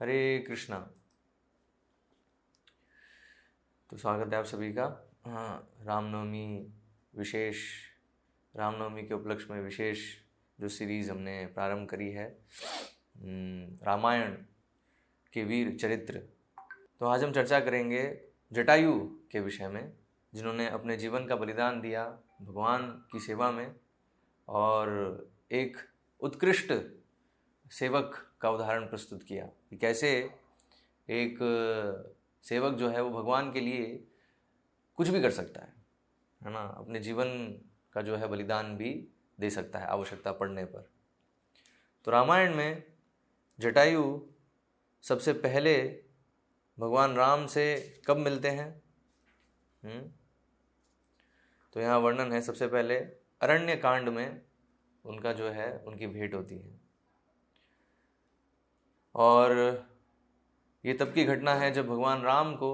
हरे कृष्णा। तो स्वागत है आप सभी का। रामनवमी विशेष, रामनवमी के उपलक्ष्य में विशेष जो सीरीज़ हमने प्रारंभ करी है रामायण के वीर चरित्र। तो आज हम चर्चा करेंगे जटायु के विषय में, जिन्होंने अपने जीवन का बलिदान दिया भगवान की सेवा में और एक उत्कृष्ट सेवक का उदाहरण प्रस्तुत किया कि कैसे एक सेवक जो है वो भगवान के लिए कुछ भी कर सकता है ना, अपने जीवन का जो है बलिदान भी दे सकता है आवश्यकता पड़ने पर। तो रामायण में जटायु सबसे पहले भगवान राम से कब मिलते हैं? तो यहाँ वर्णन है, सबसे पहले अरण्य कांड में उनका जो है उनकी भेंट होती है। और ये तब की घटना है जब भगवान राम को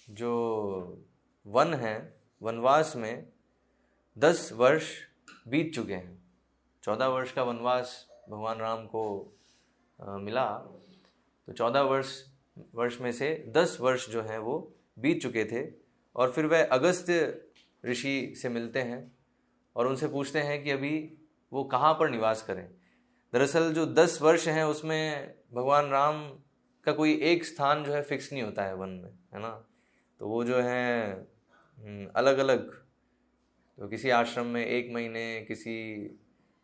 जो वन है, वनवास में 10 वर्ष बीत चुके हैं। 14 वर्ष का वनवास भगवान राम को मिला, तो 14 वर्ष में से 10 वर्ष जो हैं वो बीत चुके थे। और फिर वह अगस्त्य ऋषि से मिलते हैं और उनसे पूछते हैं कि अभी वो कहाँ पर निवास करें। दरअसल जो 10 वर्ष हैं उसमें भगवान राम का कोई एक स्थान जो है फिक्स नहीं होता है वन में, है ना। तो वो जो है अलग अलग, तो किसी आश्रम में 1 महीने, किसी,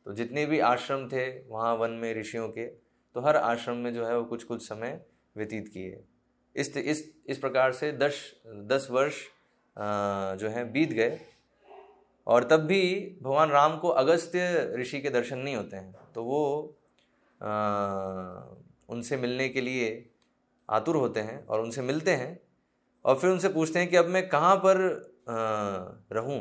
तो जितने भी आश्रम थे वहाँ वन में ऋषियों के, तो हर आश्रम में जो है वो कुछ कुछ समय व्यतीत किए। इस प्रकार से 10 वर्ष जो है बीत गए। और तब भी भगवान राम को अगस्त्य ऋषि के दर्शन नहीं होते हैं, तो वो उनसे मिलने के लिए आतुर होते हैं और उनसे मिलते हैं और फिर उनसे पूछते हैं कि अब मैं कहाँ पर रहूं।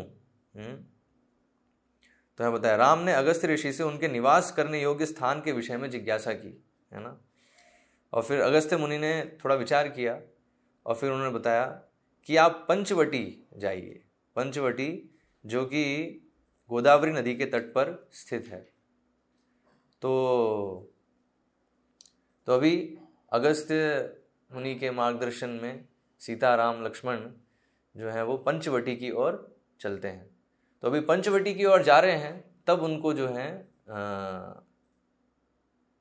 तो यह बताया, राम ने अगस्त्य ऋषि से उनके निवास करने योग्य स्थान के विषय में जिज्ञासा की, है ना। और फिर अगस्त्य मुनि ने थोड़ा विचार किया और फिर उन्होंने बताया कि आप पंचवटी जाइए। पंचवटी जो कि गोदावरी नदी के तट पर स्थित है। तो अभी अगस्त्य मुनि के मार्गदर्शन में सीता, राम, लक्ष्मण जो है वो पंचवटी की ओर चलते हैं। तो अभी पंचवटी की ओर जा रहे हैं, तब उनको जो है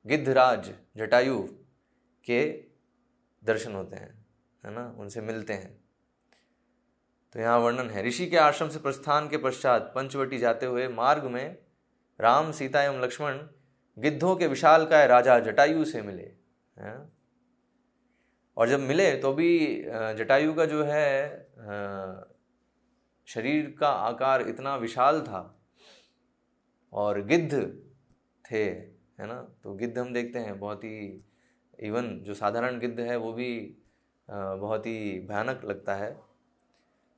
गिद्धराज जटायु के दर्शन होते हैं, है ना, उनसे मिलते हैं। तो यहाँ वर्णन है, ऋषि के आश्रम से प्रस्थान के पश्चात पंचवटी जाते हुए मार्ग में राम, सीता एवं लक्ष्मण गिद्धों के विशालकाय राजा जटायु से मिले हैं। और जब मिले तो भी जटायु का जो है शरीर का आकार इतना विशाल था और गिद्ध थे, है ना। तो गिद्ध हम देखते हैं बहुत ही, इवन जो साधारण गिद्ध है वो भी बहुत ही भयानक लगता है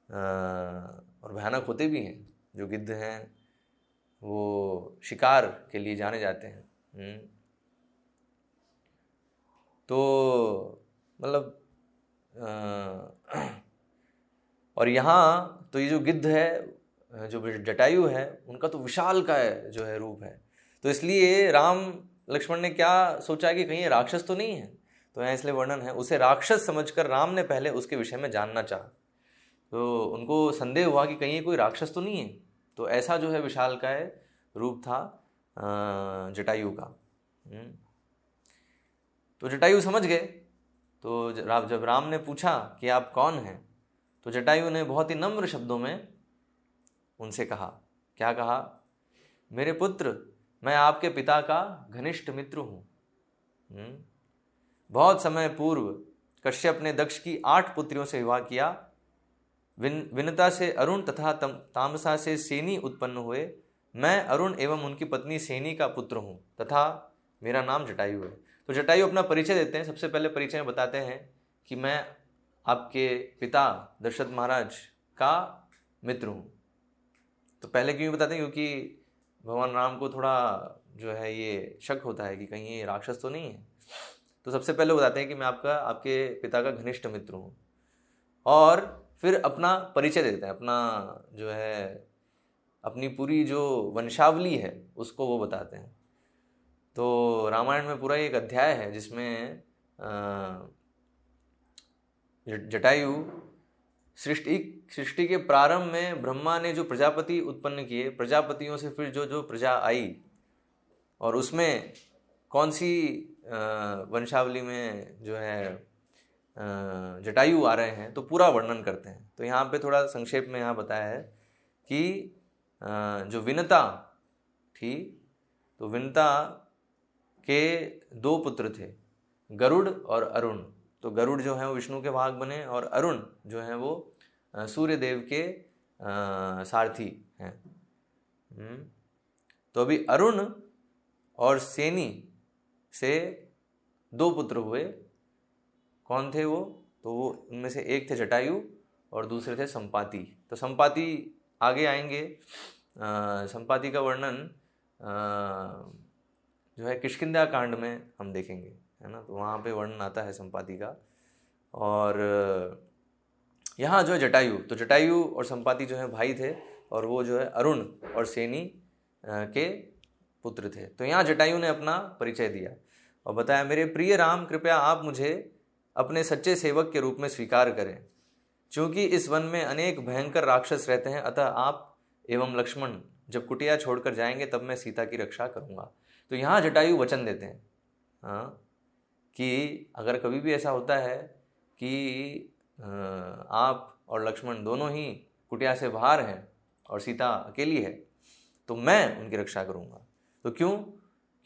और भयानक होते भी हैं। जो गिद्ध हैं वो शिकार के लिए जाने जाते हैं। तो मतलब और यहाँ तो ये जो गिद्ध है, जो जटायु है, उनका तो विशाल का जो है रूप है। तो इसलिए राम लक्ष्मण ने क्या सोचा कि कहीं ये राक्षस तो नहीं है। तो यहाँ इसलिए वर्णन है, उसे राक्षस समझकर राम ने पहले उसके विषय में जानना चाहा। तो उनको संदेह हुआ कि कहीं ये कोई राक्षस तो नहीं है। तो ऐसा जो है विशाल का रूप था जटायु का। तो जटायु समझ गए। तो जब राम ने पूछा कि आप कौन हैं, तो जटायु ने बहुत ही नम्र शब्दों में उनसे कहा, क्या कहा, मेरे पुत्र, मैं आपके पिता का घनिष्ठ मित्र हूँ। बहुत समय पूर्व कश्यप ने दक्ष की 8 पुत्रियों से विवाह किया। विनता से अरुण तथा तामसा से सेनी उत्पन्न हुए। मैं अरुण एवं उनकी पत्नी सेनी का पुत्र हूँ तथा मेरा नाम जटायु है। तो जटायु अपना परिचय देते हैं। सबसे पहले परिचय में बताते हैं कि मैं आपके पिता दशरथ महाराज का मित्र हूँ। तो पहले क्यों बताते हैं? क्योंकि भगवान राम को थोड़ा जो है ये शक होता है कि कहीं ये राक्षस तो नहीं है। तो सबसे पहले बताते हैं कि मैं आपके पिता का घनिष्ठ मित्र हूँ। और फिर अपना परिचय देते हैं, अपना जो है अपनी पूरी जो वंशावली है उसको वो बताते हैं। तो रामायण में पूरा एक अध्याय है जिसमें जटायु सृष्टि के प्रारंभ में ब्रह्मा ने जो प्रजापति उत्पन्न किए, प्रजापतियों से फिर जो जो प्रजा आई, और उसमें कौन सी वंशावली में जो है जटायु आ रहे हैं, तो पूरा वर्णन करते हैं। तो यहाँ पे थोड़ा संक्षेप में यहाँ बताया है कि जो विनता थी, तो विनता के 2 पुत्र थे, गरुड़ और अरुण। तो गरुड़ जो है वो विष्णु के वाहक बने, और अरुण जो है वो सूर्य देव के सारथी हैं। तो अभी अरुण और सेनी से 2 पुत्र हुए। कौन थे वो? तो वो उनमें से एक थे जटायु और दूसरे थे संपाति। तो संपाति आगे आएंगे। संपाति का वर्णन जो है किष्किंधा कांड में हम देखेंगे, है ना। तो वहाँ पे वर्णन आता है संपाति का। और यहाँ जो है जटायु, तो जटायु और संपाति जो है भाई थे, और वो जो है अरुण और सेनी के पुत्र थे। तो यहाँ जटायु ने अपना परिचय दिया और बताया, मेरे प्रिय राम, कृपया आप मुझे अपने सच्चे सेवक के रूप में स्वीकार करें, क्योंकि इस वन में अनेक भयंकर राक्षस रहते हैं। अतः आप एवं लक्ष्मण जब कुटिया छोड़कर जाएंगे तब मैं सीता की रक्षा करूंगा। तो यहाँ जटायु वचन देते हैं, हाँ, कि अगर कभी भी ऐसा होता है कि आप और लक्ष्मण दोनों ही कुटिया से बाहर हैं और सीता अकेली है, तो मैं उनकी रक्षा करूंगा। तो क्यों?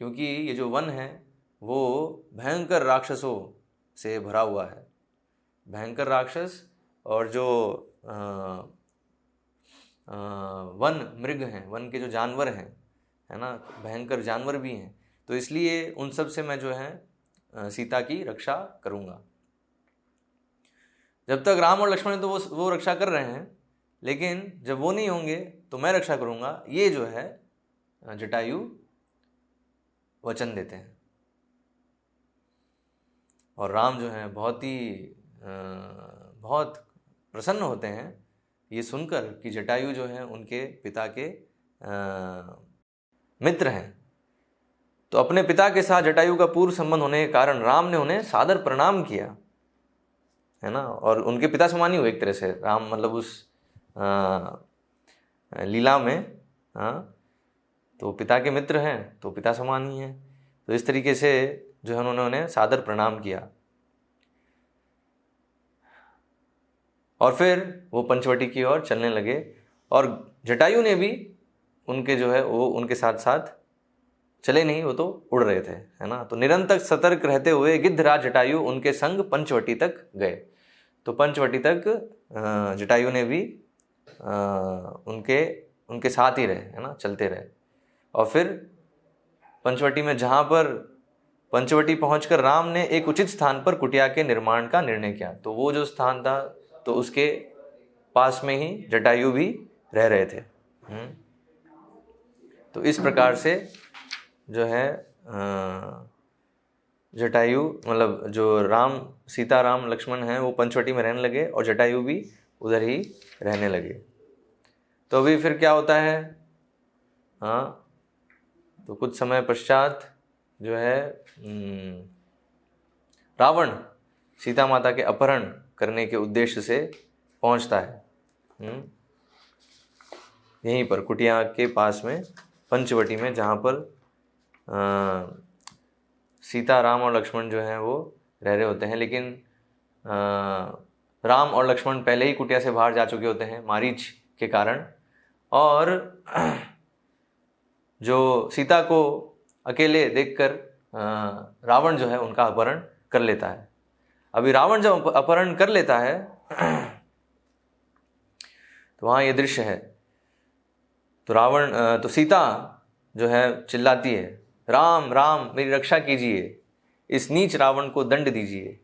क्योंकि ये जो वन है वो भयंकर राक्षसों से भरा हुआ है। भयंकर राक्षस और जो वन मृग हैं, वन के जो जानवर हैं, है ना, भयंकर जानवर भी हैं। तो इसलिए उन सब से मैं जो है सीता की रक्षा करूंगा। जब तक राम और लक्ष्मण तो वो रक्षा कर रहे हैं, लेकिन जब वो नहीं होंगे तो मैं रक्षा करूंगा, ये जो है जटायु वचन देते हैं। और राम जो है बहुत प्रसन्न होते हैं ये सुनकर कि जटायु जो है उनके पिता के मित्र हैं। तो अपने पिता के साथ जटायु का पूर्व संबंध होने के कारण राम ने उन्हें सादर प्रणाम किया, है ना, और उनके पिता समान ही हुए एक तरह से राम, मतलब उस लीला में, हाँ, तो पिता के मित्र हैं तो पिता समान ही हैं। तो इस तरीके से जो है उन्होंने उन्हें सादर प्रणाम किया। और फिर वो पंचवटी की ओर चलने लगे, और जटायु ने भी उनके जो है वो उनके साथ साथ चले नहीं, वो तो उड़ रहे थे, है ना। तो निरंतर सतर्क रहते हुए गिद्धराज जटायु उनके संग पंचवटी तक गए। तो पंचवटी तक जटायु ने भी उनके साथ ही रहे, है ना, चलते रहे। और फिर पंचवटी में पंचवटी पहुंचकर राम ने एक उचित स्थान पर कुटिया के निर्माण का निर्णय किया। तो वो जो स्थान था, तो उसके पास में ही जटायु भी रह रहे थे। तो इस प्रकार से जो है जटायु, मतलब जो सीता राम लक्ष्मण हैं वो पंचवटी में रहने लगे, और जटायु भी उधर ही रहने लगे। तो अभी फिर क्या होता है, हाँ, तो कुछ समय पश्चात जो है रावण सीता माता के अपहरण करने के उद्देश्य से पहुंचता है यहीं पर कुटिया के पास में पंचवटी में, जहाँ पर सीता राम और लक्ष्मण जो हैं वो रह रहे होते हैं। लेकिन राम और लक्ष्मण पहले ही कुटिया से बाहर जा चुके होते हैं मारीच के कारण, और जो सीता को अकेले देखकर रावण जो है उनका अपहरण कर लेता है। अभी रावण जब अपहरण कर लेता है तो वहाँ ये दृश्य है। तो सीता जो है चिल्लाती है, राम राम मेरी रक्षा कीजिए, इस नीच रावण को दंड दीजिए।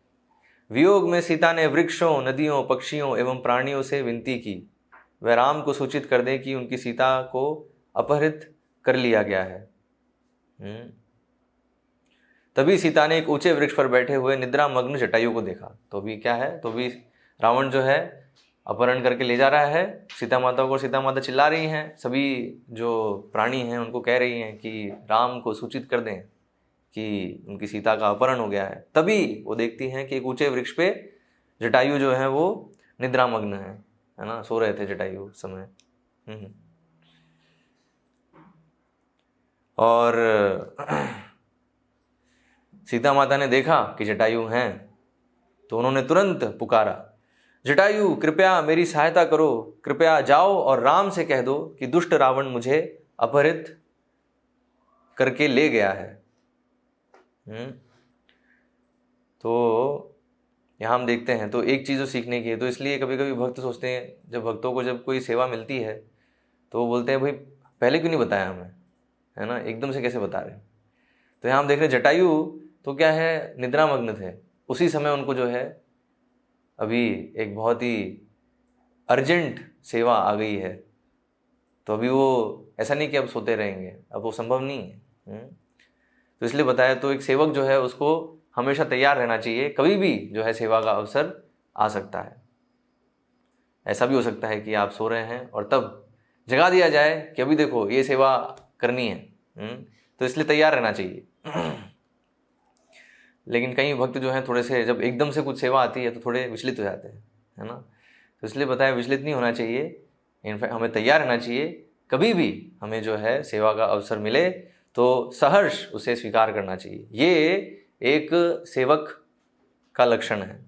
वियोग में सीता ने वृक्षों, नदियों, पक्षियों एवं प्राणियों से विनती की वह राम को सूचित कर दे कि उनकी सीता को अपहरित कर लिया गया है। तभी सीता ने एक ऊंचे वृक्ष पर बैठे हुए निद्रा मग्न जटायु को देखा। तो भी क्या है, तो भी रावण जो है अपहरण करके ले जा रहा है सीता माता को। सीता माता चिल्ला रही हैं, सभी जो प्राणी हैं उनको कह रही हैं कि राम को सूचित कर दें कि उनकी सीता का अपहरण हो गया है, तभी वो देखती हैं कि एक ऊंचे वृक्ष पे जटायु जो है वो निद्रामग्न है ना, सो रहे थे जटायु उस समय। और सीता माता ने देखा कि जटायु हैं, तो उन्होंने तुरंत पुकारा, जटायु कृपया मेरी सहायता करो, कृपया जाओ और राम से कह दो कि दुष्ट रावण मुझे अपहरित करके ले गया है। तो यहाँ हम देखते हैं, तो एक चीज़ जो सीखने की है, तो इसलिए कभी कभी भक्त सोचते हैं, जब भक्तों को जब कोई सेवा मिलती है तो वो बोलते हैं भाई पहले क्यों नहीं बताया हमें, है ना, एकदम से कैसे बता रहे हैं। तो यहाँ हम देख रहे हैं जटायु तो क्या है, निद्रामग्न थे, उसी समय उनको जो है अभी एक बहुत ही अर्जेंट सेवा आ गई है, तो अभी वो ऐसा नहीं कि अब सोते रहेंगे, अब वो संभव नहीं है। तो इसलिए बताया, तो एक सेवक जो है उसको हमेशा तैयार रहना चाहिए, कभी भी जो है सेवा का अवसर आ सकता है। ऐसा भी हो सकता है कि आप सो रहे हैं और तब जगा दिया जाए कि अभी देखो ये सेवा करनी है, तो इसलिए तैयार रहना चाहिए। लेकिन कई भक्त जो हैं थोड़े से, जब एकदम से कुछ सेवा आती है तो थोड़े विचलित हो जाते हैं, है ना। तो इसलिए बताया विचलित नहीं होना चाहिए, इनफैक्ट हमें तैयार रहना चाहिए, कभी भी हमें जो है सेवा का अवसर मिले तो सहर्ष उसे स्वीकार करना चाहिए। ये एक सेवक का लक्षण है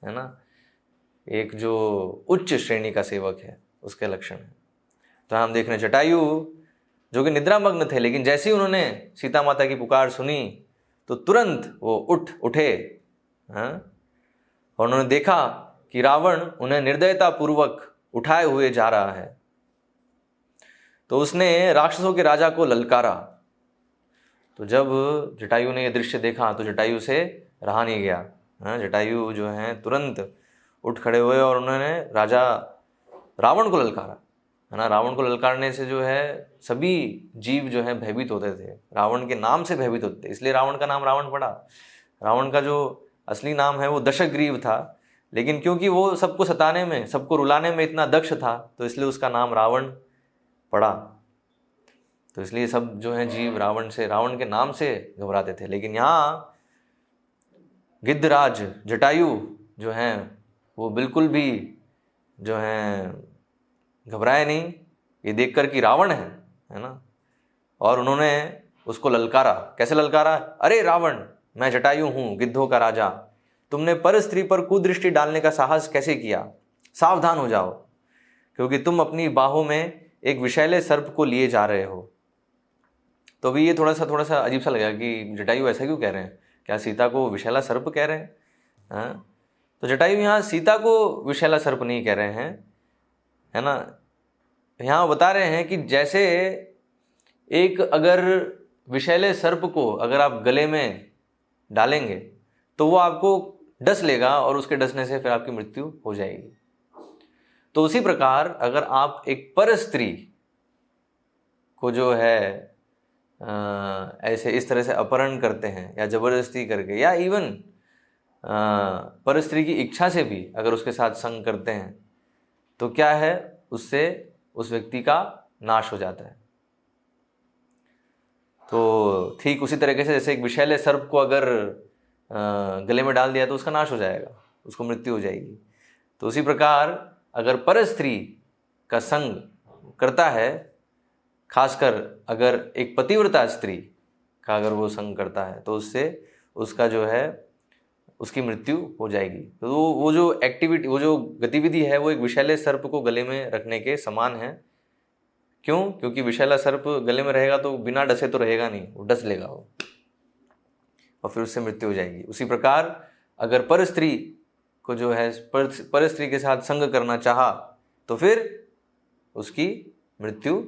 ना, एक जो उच्च श्रेणी का सेवक है उसके लक्षण है। तो हम देख रहे हैं जटायु जो कि निद्रामग्न थे, लेकिन जैसे ही उन्होंने सीता माता की पुकार सुनी तो तुरंत वो उठे, और उन्होंने देखा कि रावण उन्हें निर्दयता पूर्वक उठाए हुए जा रहा है। तो उसने राक्षसों के राजा को ललकारा। तो जब जटायु ने यह दृश्य देखा तो जटायु से रहा नहीं गया। जटायु जो है तुरंत उठ खड़े हुए और उन्होंने राजा रावण को ललकारा, है ना। रावण को ललकारने से जो है सभी जीव जो है भयभीत होते थे, रावण के नाम से भयभीत होते थे, इसलिए रावण का नाम रावण पड़ा। रावण का जो असली नाम है वो दशग्रीव था, लेकिन क्योंकि वो सबको सताने में, सबको रुलाने में इतना दक्ष था, तो इसलिए उसका नाम रावण पड़ा। तो इसलिए सब जो है जीव रावण के नाम से घबराते थे। लेकिन यहाँ गिद्धराज जटायु जो हैं वो बिल्कुल भी जो हैं घबराए नहीं, ये देखकर कि रावण है ना। और उन्होंने उसको ललकारा। कैसे ललकारा? अरे रावण, मैं जटायु हूँ, गिद्धों का राजा, तुमने पर स्त्री पर कुदृष्टि डालने का साहस कैसे किया? सावधान हो जाओ, क्योंकि तुम अपनी बाहों में एक विषैले सर्प को लिए जा रहे हो। तो अभी ये थोड़ा सा अजीब सा लगा कि जटायु ऐसा क्यों कह रहे हैं, क्या सीता को विषैला सर्प कह रहे हैं? हाँ, तो जटायु यहाँ सीता को विषैला सर्प नहीं कह रहे हैं, है ना। यहाँ बता रहे हैं कि जैसे एक अगर विषैले सर्प को अगर आप गले में डालेंगे तो वो आपको डस लेगा और उसके डसने से फिर आपकी मृत्यु हो जाएगी। तो उसी प्रकार अगर आप एक पर स्त्री को जो है ऐसे इस तरह से अपहरण करते हैं या जबरदस्ती करके, या इवन पर स्त्री की इच्छा से भी अगर उसके साथ संग करते हैं, तो क्या है, उससे उस व्यक्ति का नाश हो जाता है। तो ठीक उसी तरीके से जैसे एक विषैले सर्प को अगर गले में डाल दिया तो उसका नाश हो जाएगा, उसको मृत्यु हो जाएगी। तो उसी प्रकार अगर पर स्त्री का संग करता है, खासकर अगर एक पतिव्रता स्त्री का अगर वो संग करता है, तो उससे उसका जो है उसकी मृत्यु हो जाएगी। तो वो जो एक्टिविटी, वो जो गतिविधि है, वो एक विषैले सर्प को गले में रखने के समान है। क्यों? क्योंकि विषैला सर्प गले में रहेगा तो बिना डसे तो रहेगा नहीं, वो डस लेगा वो, और फिर उससे मृत्यु हो जाएगी। उसी प्रकार अगर पर स्त्री को जो है पर स्त्री के साथ संग करना चाहा तो फिर उसकी मृत्यु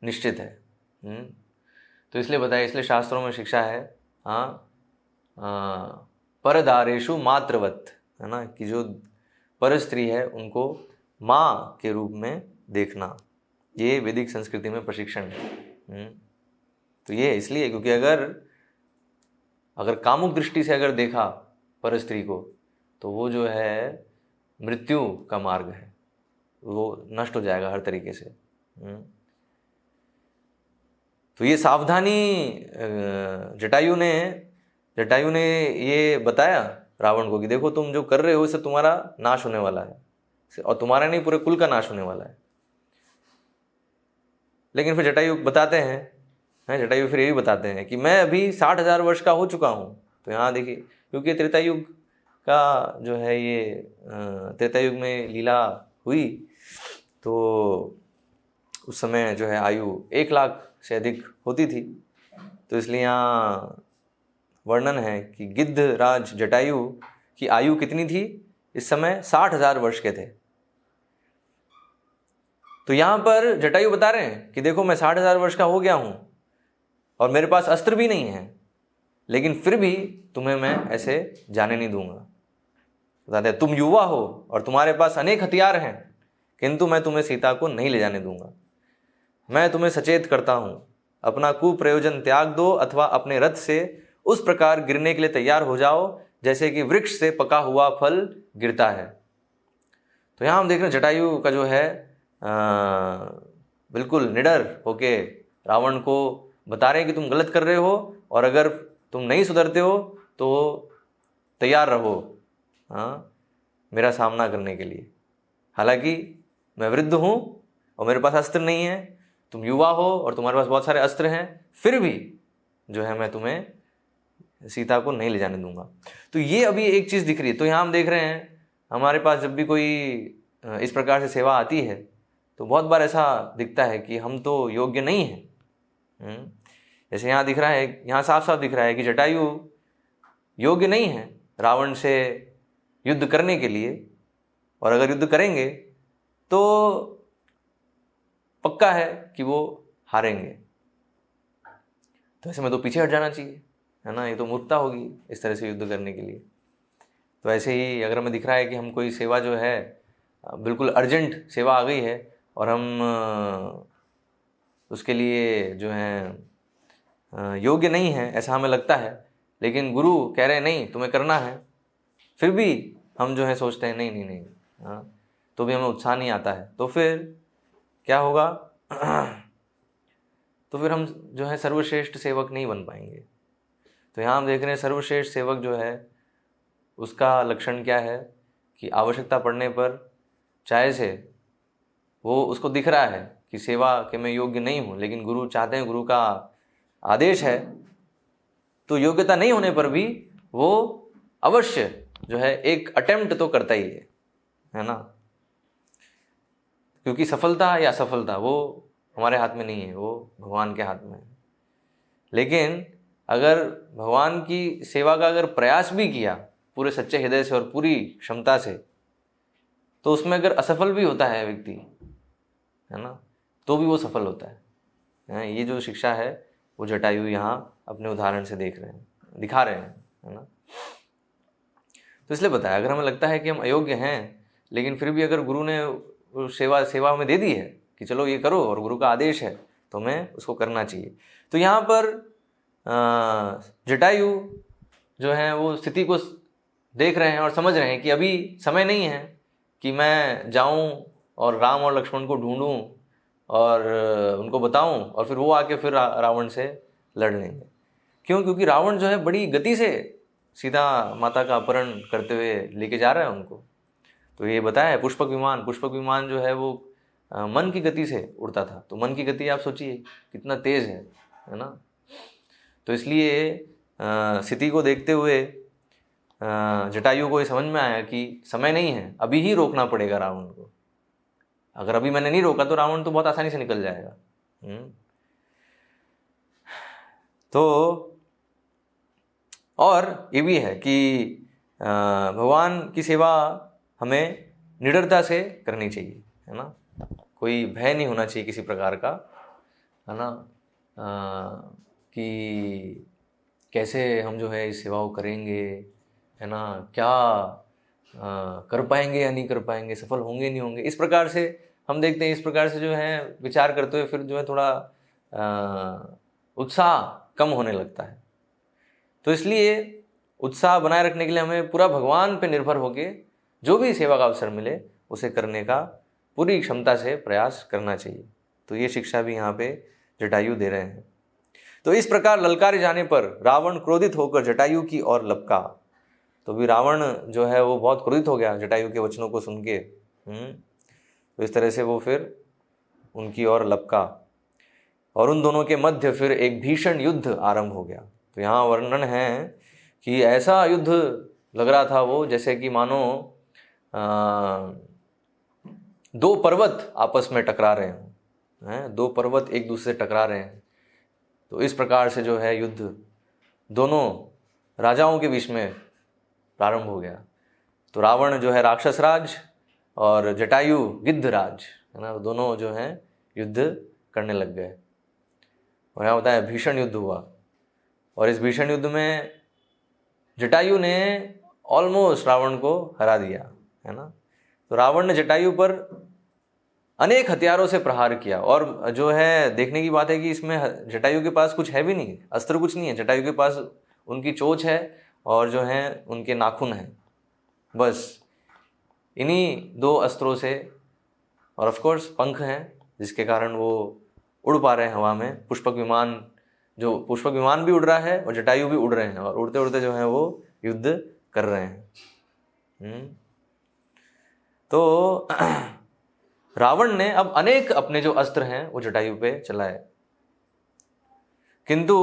निश्चित है। तो इसलिए बताया, इसलिए शास्त्रों में शिक्षा है, परदारेषु मातृवत, है ना, कि जो पर स्त्री है उनको माँ के रूप में देखना, ये वैदिक संस्कृति में प्रशिक्षण है। तो ये इसलिए क्योंकि अगर कामुक दृष्टि से अगर देखा पर स्त्री को, तो वो जो है मृत्यु का मार्ग है, वो नष्ट हो जाएगा हर तरीके से। तो ये सावधानी जटायु ने ये बताया रावण को कि देखो तुम जो कर रहे हो इससे तुम्हारा नाश होने वाला है, और तुम्हारा नहीं पूरे कुल का नाश होने वाला है। लेकिन फिर जटायु बताते हैं, जटायु फिर ये भी बताते हैं कि मैं अभी 60,000 वर्ष का हो चुका हूँ। तो यहाँ देखिए, क्योंकि त्रेता युग का जो है ये त्रेता युग में लीला हुई, तो उस समय जो है आयु 1 लाख से अधिक होती थी। तो इसलिए यहाँ वर्णन है कि गिद्धराज जटायु की आयु कितनी थी इस समय, 60,000 वर्ष के थे। तो यहाँ पर जटायु बता रहे हैं कि देखो मैं 60,000 वर्ष का हो गया हूँ और मेरे पास अस्त्र भी नहीं है, लेकिन फिर भी तुम्हें मैं ऐसे जाने नहीं दूंगा। बताते हैं तुम युवा हो और तुम्हारे पास अनेक हथियार हैं, किंतु मैं तुम्हें सीता को नहीं ले जाने दूंगा। मैं तुम्हें सचेत करता हूँ, अपना कुप्रयोजन त्याग दो अथवा अपने रथ से उस प्रकार गिरने के लिए तैयार हो जाओ जैसे कि वृक्ष से पका हुआ फल गिरता है। तो यहाँ हम देख रहे हैं जटायु का जो है बिल्कुल निडर होके रावण को बता रहे हैं कि तुम गलत कर रहे हो और अगर तुम नहीं सुधरते हो तो तैयार रहो मेरा सामना करने के लिए। हालांकि मैं वृद्ध हूँ और मेरे पास अस्त्र नहीं है, तुम युवा हो और तुम्हारे पास बहुत सारे अस्त्र हैं, फिर भी जो है मैं तुम्हें सीता को नहीं ले जाने दूंगा। तो ये अभी एक चीज़ दिख रही है। तो यहाँ हम देख रहे हैं हमारे पास जब भी कोई इस प्रकार से सेवा आती है तो बहुत बार ऐसा दिखता है कि हम तो योग्य नहीं हैं। जैसे यहाँ दिख रहा है, यहाँ साफ साफ दिख रहा है कि जटायु योग्य नहीं है रावण से युद्ध करने के लिए, और अगर युद्ध करेंगे तो पक्का है कि वो हारेंगे। तो ऐसे में तो पीछे हट जाना चाहिए, है ना, ये तो मूर्खता होगी इस तरह से युद्ध करने के लिए। तो ऐसे ही अगर हमें दिख रहा है कि हम कोई सेवा जो है बिल्कुल अर्जेंट सेवा आ गई है और हम उसके लिए जो है योग्य नहीं है ऐसा हमें लगता है, लेकिन गुरु कह रहे हैं नहीं तुम्हें करना है, फिर भी हम जो है सोचते हैं नहीं नहीं नहीं, हाँ, तो भी हमें उत्साह नहीं आता है। तो फिर क्या होगा तो फिर हम जो है सर्वश्रेष्ठ सेवक नहीं बन पाएंगे। तो यहाँ हम देख रहे हैं सर्वश्रेष्ठ सेवक जो है उसका लक्षण क्या है कि आवश्यकता पड़ने पर चाहे से वो उसको दिख रहा है कि सेवा के मैं योग्य नहीं हूँ, लेकिन गुरु चाहते हैं, गुरु का आदेश है, तो योग्यता नहीं होने पर भी वो अवश्य जो है एक अटेम्प्ट तो करता ही है ना, क्योंकि सफलता या असफलता वो हमारे हाथ में नहीं है, वो भगवान के हाथ में है। लेकिन अगर भगवान की सेवा का अगर प्रयास भी किया पूरे सच्चे हृदय से और पूरी क्षमता से, तो उसमें अगर असफल भी होता है व्यक्ति, है ना, तो भी वो सफल होता है। ये जो शिक्षा है वो जटायु यहाँ अपने उदाहरण से दिखा रहे हैं, है ना। तो इसलिए बताया अगर हमें लगता है कि हम अयोग्य हैं, लेकिन फिर भी अगर गुरु ने सेवा हमें दे दी है कि चलो ये करो और गुरु का आदेश है तो हमें उसको करना चाहिए। तो यहाँ पर जटायु जो है वो स्थिति को देख रहे हैं और समझ रहे हैं कि अभी समय नहीं है कि मैं जाऊं और राम और लक्ष्मण को ढूंढूं और उनको बताऊं और फिर वो आके फिर रावण से लड़ लेंगे। क्यों? क्योंकि रावण जो है बड़ी गति से सीता माता का अपहरण करते हुए लेके जा रहा है उनको। तो ये बताया है पुष्पक विमान जो है वो मन की गति से उड़ता था। तो मन की गति आप सोचिए कितना तेज है ना। तो इसलिए स्थिति को देखते हुए जटायु को ये समझ में आया कि समय नहीं है, अभी ही रोकना पड़ेगा रावण को। अगर अभी मैंने नहीं रोका तो रावण तो बहुत आसानी से निकल जाएगा। तो और ये भी है कि भगवान की सेवा हमें निडरता से करनी चाहिए, है ना। कोई भय नहीं होना चाहिए किसी प्रकार का, है ना, कि कैसे हम जो है इस सेवा को करेंगे, है ना, क्या कर पाएंगे या नहीं कर पाएंगे, सफल होंगे नहीं होंगे। इस प्रकार से हम देखते हैं, इस प्रकार से जो है विचार करते हुए फिर जो है थोड़ा उत्साह कम होने लगता है। तो इसलिए उत्साह बनाए रखने के लिए हमें पूरा भगवान पे निर्भर होके जो भी सेवा का अवसर मिले उसे करने का पूरी क्षमता से प्रयास करना चाहिए। तो ये शिक्षा भी यहाँ पे जटायु दे रहे हैं। तो इस प्रकार ललकारे जाने पर रावण क्रोधित होकर जटायु की ओर लपका। तो भी रावण जो है वो बहुत क्रोधित हो गया जटायु के वचनों को सुन के। तो इस तरह से वो फिर उनकी ओर लपका और उन दोनों के मध्य फिर एक भीषण युद्ध आरंभ हो गया। तो यहाँ वर्णन है कि ऐसा युद्ध लग रहा था वो जैसे कि मानो दो पर्वत आपस में टकरा रहे हैं, दो पर्वत एक दूसरे से टकरा रहे हैं। तो इस प्रकार से जो है युद्ध दोनों राजाओं के बीच में प्रारंभ हो गया। तो रावण जो है राक्षस राज और जटायु गिद्ध राज, है ना, दोनों जो हैं युद्ध करने लग गए। और यहाँ होता है भीषण युद्ध हुआ। और इस भीषण युद्ध में जटायु ने ऑलमोस्ट रावण को हरा दिया, है ना। तो रावण ने जटायु पर अनेक हथियारों से प्रहार किया। और जो है देखने की बात है कि इसमें जटायु के पास कुछ है भी नहीं, अस्त्र कुछ नहीं है। जटायु के पास उनकी चोंच है और जो है उनके नाखून हैं, बस इन्हीं दो अस्त्रों से। और ऑफ कोर्स पंख हैं जिसके कारण वो उड़ पा रहे हैं हवा में। पुष्पक विमान भी उड़ रहा है और जटायु भी उड़ रहे हैं और उड़ते उड़ते जो है वो युद्ध कर रहे हैं। तो रावण ने अब अनेक अपने जो अस्त्र हैं वो जटायु पे चलाए, किंतु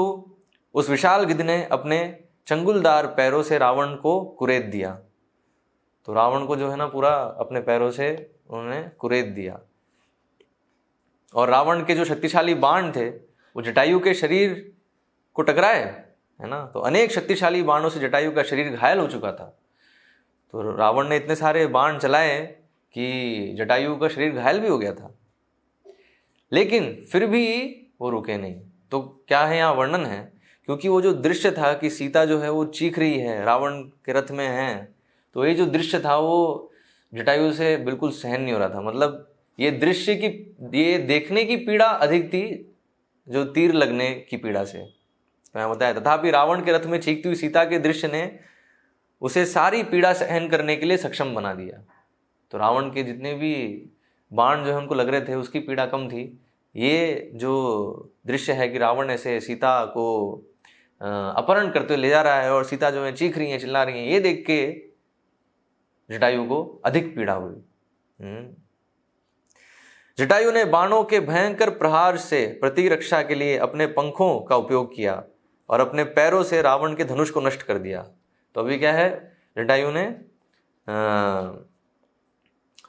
उस विशाल गिद्ध ने अपने चंगुलदार पैरों से रावण को कुरेद दिया। तो रावण को जो है ना पूरा अपने पैरों से उन्होंने कुरेद दिया। और रावण के जो शक्तिशाली बाण थे वो जटायु के शरीर को टकराए, है ना। तो अनेक शक्तिशाली बाणों से जटायु का शरीर घायल हो चुका था। तो रावण ने इतने सारे बाण चलाए कि जटायु का शरीर घायल भी हो गया था, लेकिन फिर भी वो रुके नहीं। तो क्या है यहाँ वर्णन है, क्योंकि वो जो दृश्य था कि सीता जो है वो चीख रही है, रावण के रथ में है, तो ये जो दृश्य था वो जटायु से बिल्कुल सहन नहीं हो रहा था। मतलब ये दृश्य की, ये देखने की पीड़ा अधिक थी जो तीर लगने की पीड़ा से। मैं बताया, तथापि रावण के रथ में चीखती हुई सीता के दृश्य ने उसे सारी पीड़ा सहन करने के लिए सक्षम बना दिया। तो रावण के जितने भी बाण जो है उनको लग रहे थे उसकी पीड़ा कम थी। ये जो दृश्य है कि रावण ऐसे सीता को अपहरण करते हुए ले जा रहा है और सीता जो है चीख रही है, चिल्ला रही है, ये देख के जटायु को अधिक पीड़ा हुई। जटायु ने बाणों के भयंकर प्रहार से प्रतिरक्षा के लिए अपने पंखों का उपयोग किया और अपने पैरों से रावण के धनुष को नष्ट कर दिया। तो अभी क्या है, जटायु ने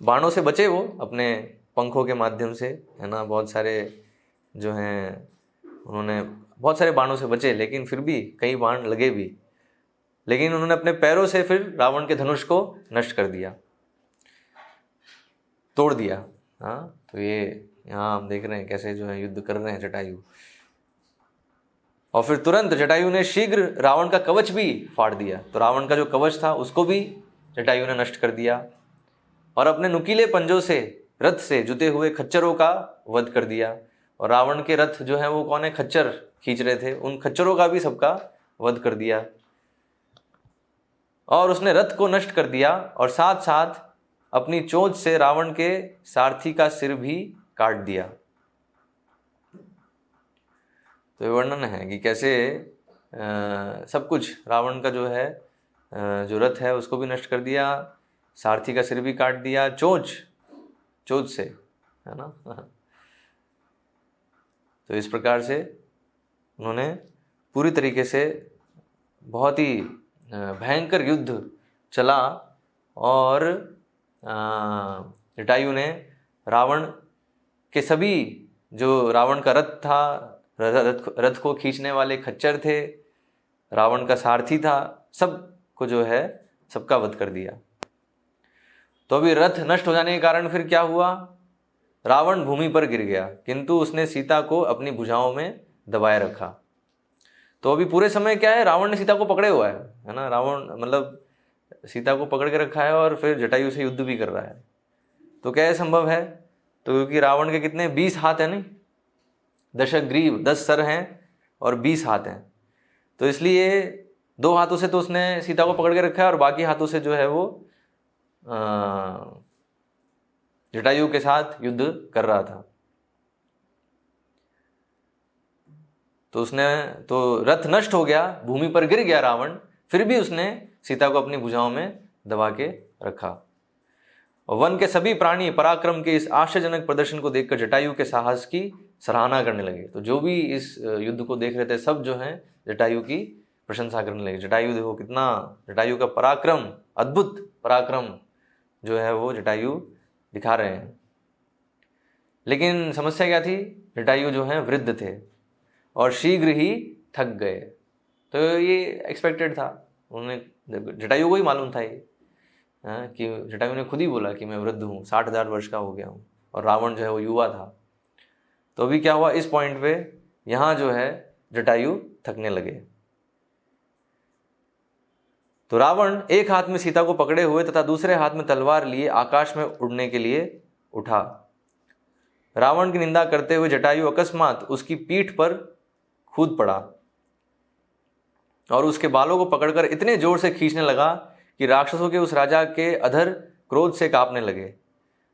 बाणों से बचे वो अपने पंखों के माध्यम से, है ना। बहुत सारे जो हैं उन्होंने बहुत सारे बाणों से बचे, लेकिन फिर भी कई बाण लगे भी, लेकिन उन्होंने अपने पैरों से फिर रावण के धनुष को नष्ट कर दिया, तोड़ दिया। हाँ, तो ये यहाँ हम देख रहे हैं कैसे जो है युद्ध कर रहे हैं जटायु। और फिर तुरंत जटायु ने शीघ्र रावण का कवच भी फाड़ दिया। तो रावण का जो कवच था उसको भी जटायु ने नष्ट कर दिया और अपने नुकीले पंजों से रथ से जुते हुए खच्चरों का वध कर दिया। और रावण के रथ जो है वो कौन है, खच्चर खींच रहे थे, उन खच्चरों का भी सबका वध कर दिया। और उसने रथ को नष्ट कर दिया और साथ साथ अपनी चोंच से रावण के सारथी का सिर भी काट दिया। तो ये वर्णन है कि कैसे सब कुछ रावण का जो है जो रथ है उसको भी नष्ट कर दिया, सारथी का सिर भी काट दिया चोंच से, है ना। तो इस प्रकार से उन्होंने पूरी तरीके से बहुत ही भयंकर युद्ध चला और जटायु ने रावण के सभी जो रावण का रथ था, रथ को खींचने वाले खच्चर थे, रावण का सारथी था, सब को जो है सबका वध कर दिया। तो अभी रथ नष्ट हो जाने के कारण फिर क्या हुआ, रावण भूमि पर गिर गया, किंतु उसने सीता को अपनी भुजाओं में दबाए रखा। तो अभी पूरे समय क्या है, रावण ने सीता को पकड़े हुआ है ना। रावण मतलब सीता को पकड़ के रखा है और फिर जटायु से युद्ध भी कर रहा है। तो क्या संभव है, तो क्योंकि रावण के कितने 20 हाथ हैं, नहीं, दशग्रीव 10 सर हैं और 20 हाथ हैं। तो इसलिए 2 हाथों से तो उसने सीता को पकड़ के रखा है और बाकी हाथों से जो है वो जटायु के साथ युद्ध कर रहा था। तो रथ नष्ट हो गया, भूमि पर गिर गया रावण, फिर भी उसने सीता को अपनी भुजाओं में दबा के रखा। और वन के सभी प्राणी पराक्रम के इस आश्चर्यजनक प्रदर्शन को देखकर जटायु के साहस की सराहना करने लगे। तो जो भी इस युद्ध को देख रहे थे सब जो है जटायु की प्रशंसा करने लगे। जटायु देखो कितना, जटायु का पराक्रम, अद्भुत पराक्रम जो है वो जटायु दिखा रहे हैं। लेकिन समस्या क्या थी, जटायु जो है वृद्ध थे और शीघ्र ही थक गए। तो ये एक्सपेक्टेड था, उन्हें जटायु को ही मालूम था ये कि जटायु ने खुद ही बोला कि मैं वृद्ध हूँ, 60,000 वर्ष का हो गया हूँ, और रावण जो है वो युवा था। तो अभी क्या हुआ, इस पॉइंट पे यहाँ जो है जटायु थकने लगे। तो रावण एक हाथ में सीता को पकड़े हुए तथा दूसरे हाथ में तलवार लिए आकाश में उड़ने के लिए उठा। रावण की निंदा करते हुए जटायु अकस्मात उसकी पीठ पर कूद पड़ा और उसके बालों को पकड़कर इतने जोर से खींचने लगा कि राक्षसों के उस राजा के अधर क्रोध से कांपने लगे।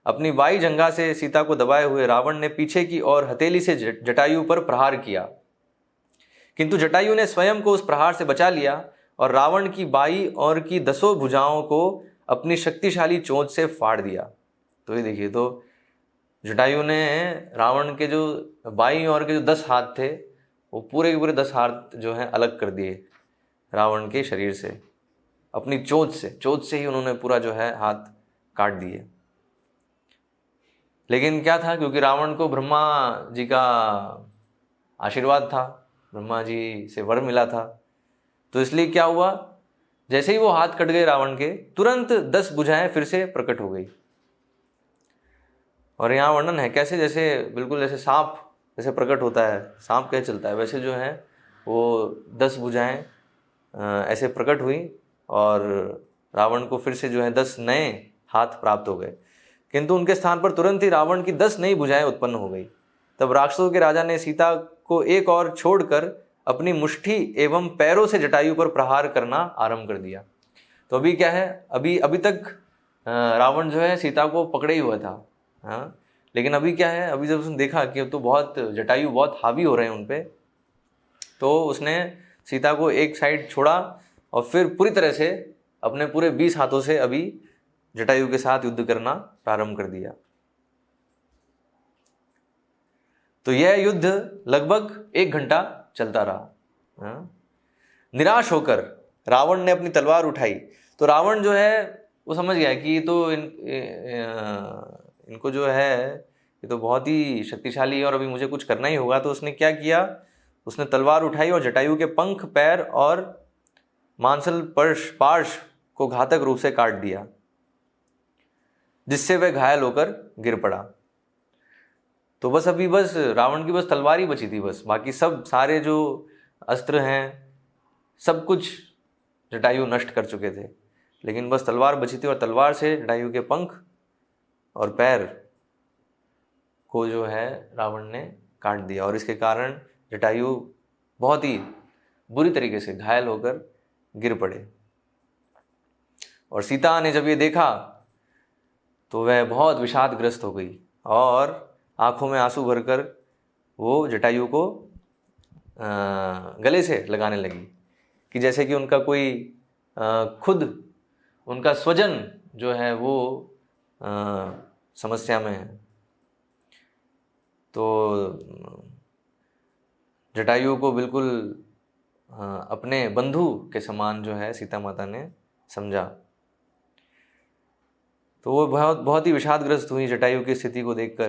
अपनी बाई जंघा से सीता को दबाए हुए रावण ने पीछे की ओर हथेली से जटायु पर प्रहार किया, किंतु जटायु ने स्वयं को उस प्रहार से बचा लिया और रावण की बाई और की 10 भुजाओं को अपनी शक्तिशाली चोंच से फाड़ दिया। तो ये देखिए, तो जटायु ने रावण के जो बाई और के जो 10 हाथ थे वो पूरे के पूरे 10 हाथ जो हैं अलग कर दिए रावण के शरीर से, अपनी चोंच से ही उन्होंने पूरा जो है हाथ काट दिए। लेकिन क्या था, क्योंकि रावण को ब्रह्मा जी का आशीर्वाद था, ब्रह्मा जी से वर मिला था, तो इसलिए क्या हुआ, जैसे ही वो हाथ कट गए रावण के, तुरंत 10 भुजाएं फिर से प्रकट हो गई। और यहाँ वर्णन है कैसे, जैसे बिल्कुल जैसे सांप जैसे प्रकट होता है, सांप कैसे चलता है, वैसे जो है वो 10 भुजाएं ऐसे प्रकट हुई और रावण को फिर से जो है 10 नए हाथ प्राप्त हो गए। किंतु उनके स्थान पर तुरंत ही रावण की 10 नई भुजाएं उत्पन्न हो गई। तब राक्षसों के राजा ने सीता को एक और छोड़कर अपनी मुट्ठी एवं पैरों से जटायु पर प्रहार करना आरंभ कर दिया। तो अभी क्या है, अभी तक रावण जो है सीता को पकड़े ही हुआ था, हाँ, लेकिन अभी क्या है, अभी जब उसने देखा कि तो बहुत जटायु बहुत हावी हो रहे हैं उन पे, तो उसने सीता को एक साइड छोड़ा और फिर पूरी तरह से अपने पूरे 20 हाथों से अभी जटायु के साथ युद्ध करना प्रारंभ कर दिया। तो यह युद्ध लगभग 1 घंटा चलता रहा। निराश होकर रावण ने अपनी तलवार उठाई। तो रावण जो है वो समझ गया कि तो इनको जो है ये तो बहुत ही शक्तिशाली है और अभी मुझे कुछ करना ही होगा। तो उसने क्या किया, उसने तलवार उठाई और जटायु के पंख, पैर और मांसल पार्श्व को घातक रूप से काट दिया, जिससे वह घायल होकर गिर पड़ा। तो बस रावण की बस तलवार ही बची थी, बस बाकी सब सारे जो अस्त्र हैं सब कुछ जटायु नष्ट कर चुके थे, लेकिन बस तलवार बची थी और तलवार से जटायु के पंख और पैर को जो है रावण ने काट दिया और इसके कारण जटायु बहुत ही बुरी तरीके से घायल होकर गिर पड़े। और सीता ने जब ये देखा तो वह बहुत विषादग्रस्त हो गई और आंखों में आंसू भरकर वो जटायु को गले से लगाने लगी कि जैसे कि उनका कोई खुद उनका स्वजन जो है वो समस्या में है। तो जटायु को बिल्कुल अपने बंधु के समान जो है सीता माता ने समझा। तो वो बहुत ही विषादग्रस्त हुई जटायु की स्थिति को देखकर,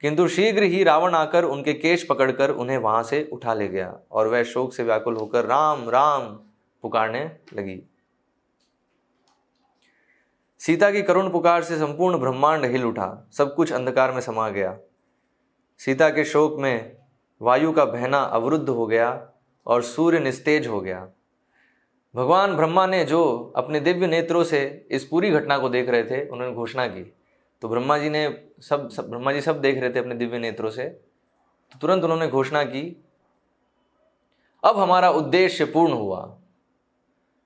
किंतु शीघ्र ही रावण आकर उनके केश पकड़कर उन्हें वहां से उठा ले गया और वह शोक से व्याकुल होकर राम राम पुकारने लगी। सीता की करुण पुकार से संपूर्ण ब्रह्मांड हिल उठा, सब कुछ अंधकार में समा गया। सीता के शोक में वायु का बहना अवरुद्ध हो गया और सूर्य निस्तेज हो गया। भगवान ब्रह्मा ने जो अपने दिव्य नेत्रों से इस पूरी घटना को देख रहे थे, उन्होंने घोषणा की। तो ब्रह्मा जी सब देख रहे थे अपने दिव्य नेत्रों से। तो तुरंत उन्होंने घोषणा की, अब हमारा उद्देश्य पूर्ण हुआ।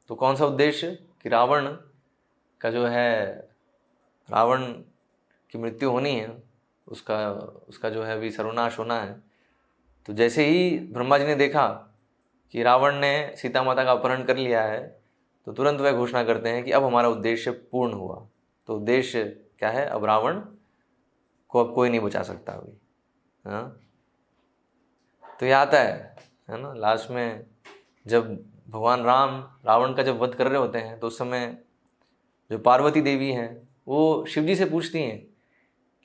तो कौन सा उद्देश्य, कि रावण की मृत्यु होनी है, उसका जो है अभी सर्वनाश होना है। तो जैसे ही ब्रह्मा जी ने देखा कि रावण ने सीता माता का अपहरण कर लिया है, तो तुरंत वह घोषणा करते हैं कि अब हमारा उद्देश्य पूर्ण हुआ। तो उद्देश्य क्या है? अब रावण को अब कोई नहीं बचा सकता अभी। हाँ, तो ये आता है ना लास्ट में, जब भगवान राम रावण का जब वध कर रहे होते हैं, तो उस समय जो पार्वती देवी हैं वो शिव जी से पूछती हैं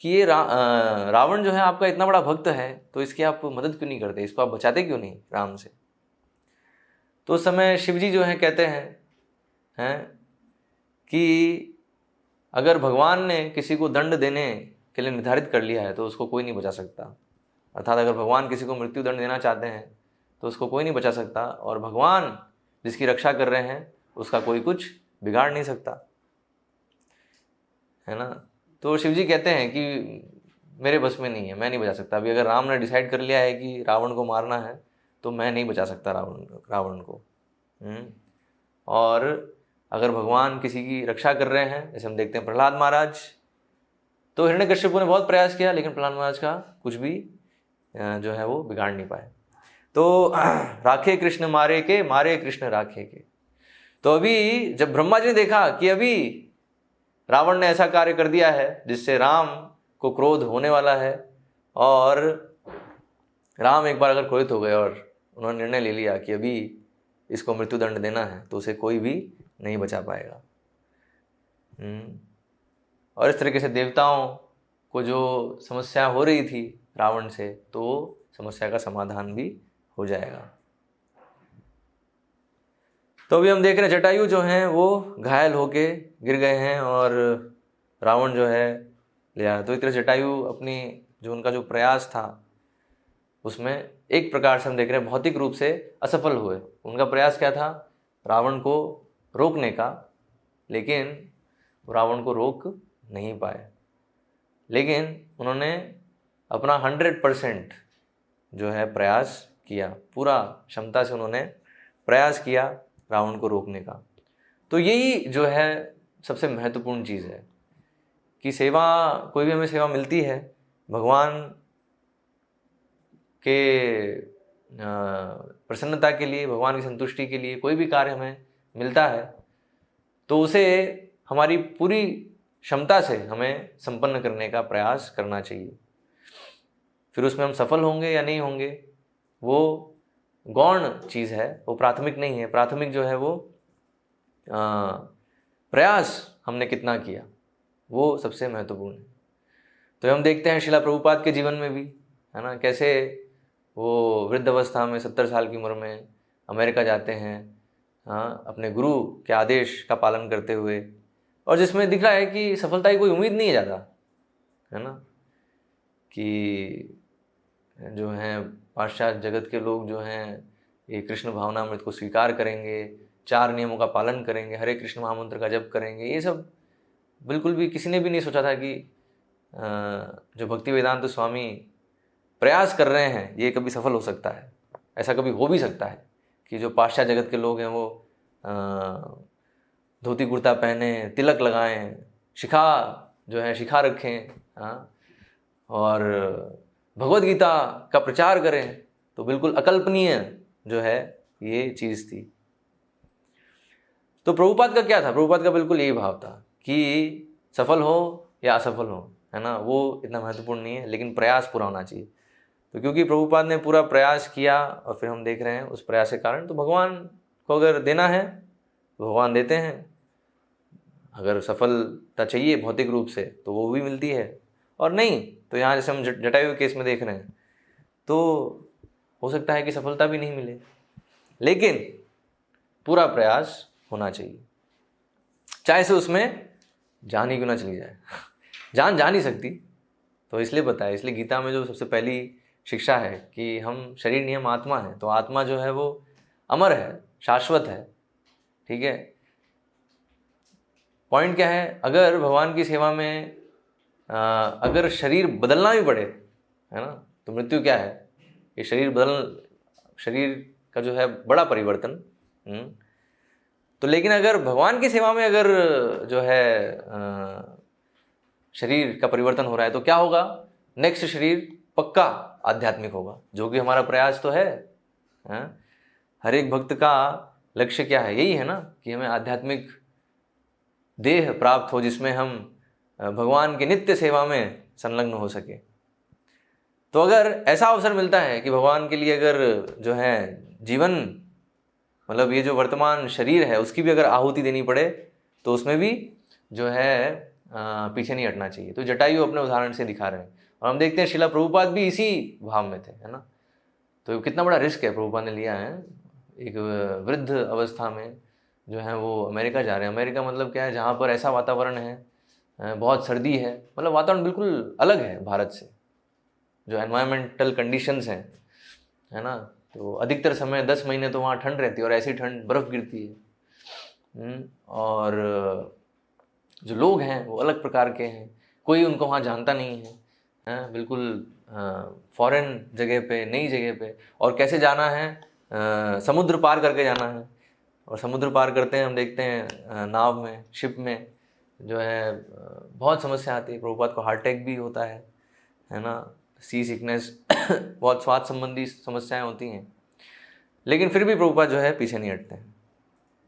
कि ये रावण जो है आपका इतना बड़ा भक्त है, तो इसकी आप मदद क्यों नहीं करते, इसको आप बचाते क्यों नहीं राम से? तो उस समय शिव जी जो है कहते हैं कि अगर भगवान ने किसी को दंड देने के लिए निर्धारित कर लिया है तो उसको कोई नहीं बचा सकता। अर्थात अगर भगवान किसी को मृत्यु दंड देना चाहते हैं तो उसको कोई नहीं बचा सकता, और भगवान जिसकी रक्षा कर रहे हैं उसका कोई कुछ बिगाड़ नहीं सकता, है ना। तो शिव जी कहते हैं कि मेरे बस में नहीं है, मैं नहीं बचा सकता। अभी अगर राम ने डिसाइड कर लिया है कि रावण को मारना है तो मैं नहीं बचा सकता रावण को। और अगर भगवान किसी की रक्षा कर रहे हैं, जैसे हम देखते हैं प्रहलाद महाराज, तो हिरण्यकश्यपु ने बहुत प्रयास किया लेकिन प्रहलाद महाराज का कुछ भी जो है वो बिगाड़ नहीं पाए। तो राखे कृष्ण मारे के, मारे कृष्ण राखे के। तो अभी जब ब्रह्मा जी ने देखा कि अभी रावण ने ऐसा कार्य कर दिया है जिससे राम को क्रोध होने वाला है, और राम एक बार अगर क्रोधित हो गए और उन्होंने निर्णय ले लिया कि अभी इसको मृत्युदंड देना है, तो उसे कोई भी नहीं बचा पाएगा। और इस तरीके से देवताओं को जो समस्या हो रही थी रावण से, तो समस्या का समाधान भी हो जाएगा। तो अभी हम देख रहे हैं जटायु जो हैं वो घायल होके गिर गए हैं और रावण जो है ले आया। तो इस तरह जटायु अपनी जो उनका जो प्रयास था उसमें एक प्रकार से हम देख रहे हैं भौतिक रूप से असफल हुए। उनका प्रयास क्या था? रावण को रोकने का, लेकिन रावण को रोक नहीं पाए। लेकिन उन्होंने अपना 100% जो है प्रयास किया, पूरा क्षमता से उन्होंने प्रयास किया रावण को रोकने का। तो यही जो है सबसे महत्वपूर्ण चीज़ है कि सेवा, कोई भी हमें सेवा मिलती है भगवान के प्रसन्नता के लिए, भगवान की संतुष्टि के लिए, कोई भी कार्य हमें मिलता है तो उसे हमारी पूरी क्षमता से हमें संपन्न करने का प्रयास करना चाहिए। फिर उसमें हम सफल होंगे या नहीं होंगे वो गौण चीज़ है, वो प्राथमिक नहीं है। प्राथमिक जो है वो प्रयास हमने कितना किया, वो सबसे महत्वपूर्ण है। तो हम देखते हैं शिला प्रभुपाद के जीवन में भी, है ना, कैसे वो वृद्ध अवस्था में 70 साल की उम्र में अमेरिका जाते हैं, हाँ, अपने गुरु के आदेश का पालन करते हुए, और जिसमें दिख रहा है कि सफलता की कोई उम्मीद नहीं है ज़्यादा, है ना, कि जो हैं पाश्चात्य जगत के लोग जो हैं ये कृष्ण भावनामृत को स्वीकार करेंगे, 4 नियमों का पालन करेंगे, हरे कृष्ण महामंत्र का जप करेंगे। ये सब बिल्कुल भी किसी ने भी नहीं सोचा था कि जो भक्ति वेदांत स्वामी प्रयास कर रहे हैं ये कभी सफल हो सकता है। ऐसा कभी हो भी सकता है कि जो पाश्चात्य जगत के लोग हैं वो धोती कुर्ता पहने, तिलक लगाएं, शिखा जो है शिखा रखें, हाँ, और भगवद गीता का प्रचार करें। तो बिल्कुल अकल्पनीय जो है ये चीज़ थी। तो प्रभुपाद का क्या था? प्रभुपाद का बिल्कुल यही भाव था कि सफल हो या असफल हो, है ना, वो इतना महत्वपूर्ण नहीं है, लेकिन प्रयास पूरा होना चाहिए। तो क्योंकि प्रभुपाद ने पूरा प्रयास किया और फिर हम देख रहे हैं उस प्रयास के कारण, तो भगवान को अगर देना है भगवान देते हैं। अगर सफलता चाहिए भौतिक रूप से तो वो भी मिलती है, और नहीं तो यहाँ जैसे हम जटायु केस में देख रहे हैं तो हो सकता है कि सफलता भी नहीं मिले, लेकिन पूरा प्रयास होना चाहिए, चाहे से उसमें जान ही क्यों ना चली जाए। जान जा नहीं सकती, तो इसलिए बताया, इसलिए गीता में जो सबसे पहली शिक्षा है कि हम शरीर नियम आत्मा है, तो आत्मा जो है वो अमर है, शाश्वत है, ठीक है। पॉइंट क्या है? अगर भगवान की सेवा में अगर शरीर बदलना भी पड़े, है ना, तो मृत्यु क्या है? ये शरीर का जो है बड़ा परिवर्तन। तो लेकिन अगर भगवान की सेवा में अगर जो है शरीर का परिवर्तन हो रहा है तो क्या होगा? नेक्स्ट शरीर पक्का आध्यात्मिक होगा, जो कि हमारा प्रयास तो है। हर एक भक्त का लक्ष्य क्या है? यही है ना कि हमें आध्यात्मिक देह प्राप्त हो जिसमें हम भगवान की नित्य सेवा में संलग्न हो सके। तो अगर ऐसा अवसर मिलता है कि भगवान के लिए अगर जो है जीवन, मतलब ये जो वर्तमान शरीर है उसकी भी अगर आहुति देनी पड़े, तो उसमें भी जो है पीछे नहीं हटना चाहिए। तो जटायु अपने उदाहरण से दिखा रहे हैं, और हम देखते हैं श्रीला प्रभुपाद भी इसी भाव में थे, है ना। तो कितना बड़ा रिस्क है प्रभुपाद ने लिया है, एक वृद्ध अवस्था में जो है वो अमेरिका जा रहे हैं। अमेरिका मतलब क्या है, जहाँ पर ऐसा वातावरण है, बहुत सर्दी है, मतलब वातावरण बिल्कुल अलग है भारत से, जो एनवायरमेंटल कंडीशंस हैं, है ना। तो अधिकतर समय 10 महीने तो वहाँ ठंड रहती है, और ऐसी ठंड बर्फ़ गिरती है। और जो लोग हैं वो अलग प्रकार के हैं, कोई उनको वहाँ जानता नहीं है, बिल्कुल फॉरेन जगह पे, नई जगह पे। और कैसे जाना है? समुद्र पार करके जाना है, और समुद्र पार करते हैं हम देखते हैं नाव में, शिप में जो है बहुत समस्या आती है। प्रभुपाद को हार्ट अटैक भी होता है ना, सी सिकनेस बहुत स्वास्थ्य संबंधी समस्याएं होती हैं, लेकिन फिर भी प्रभुपाद जो है पीछे नहीं हटते हैं।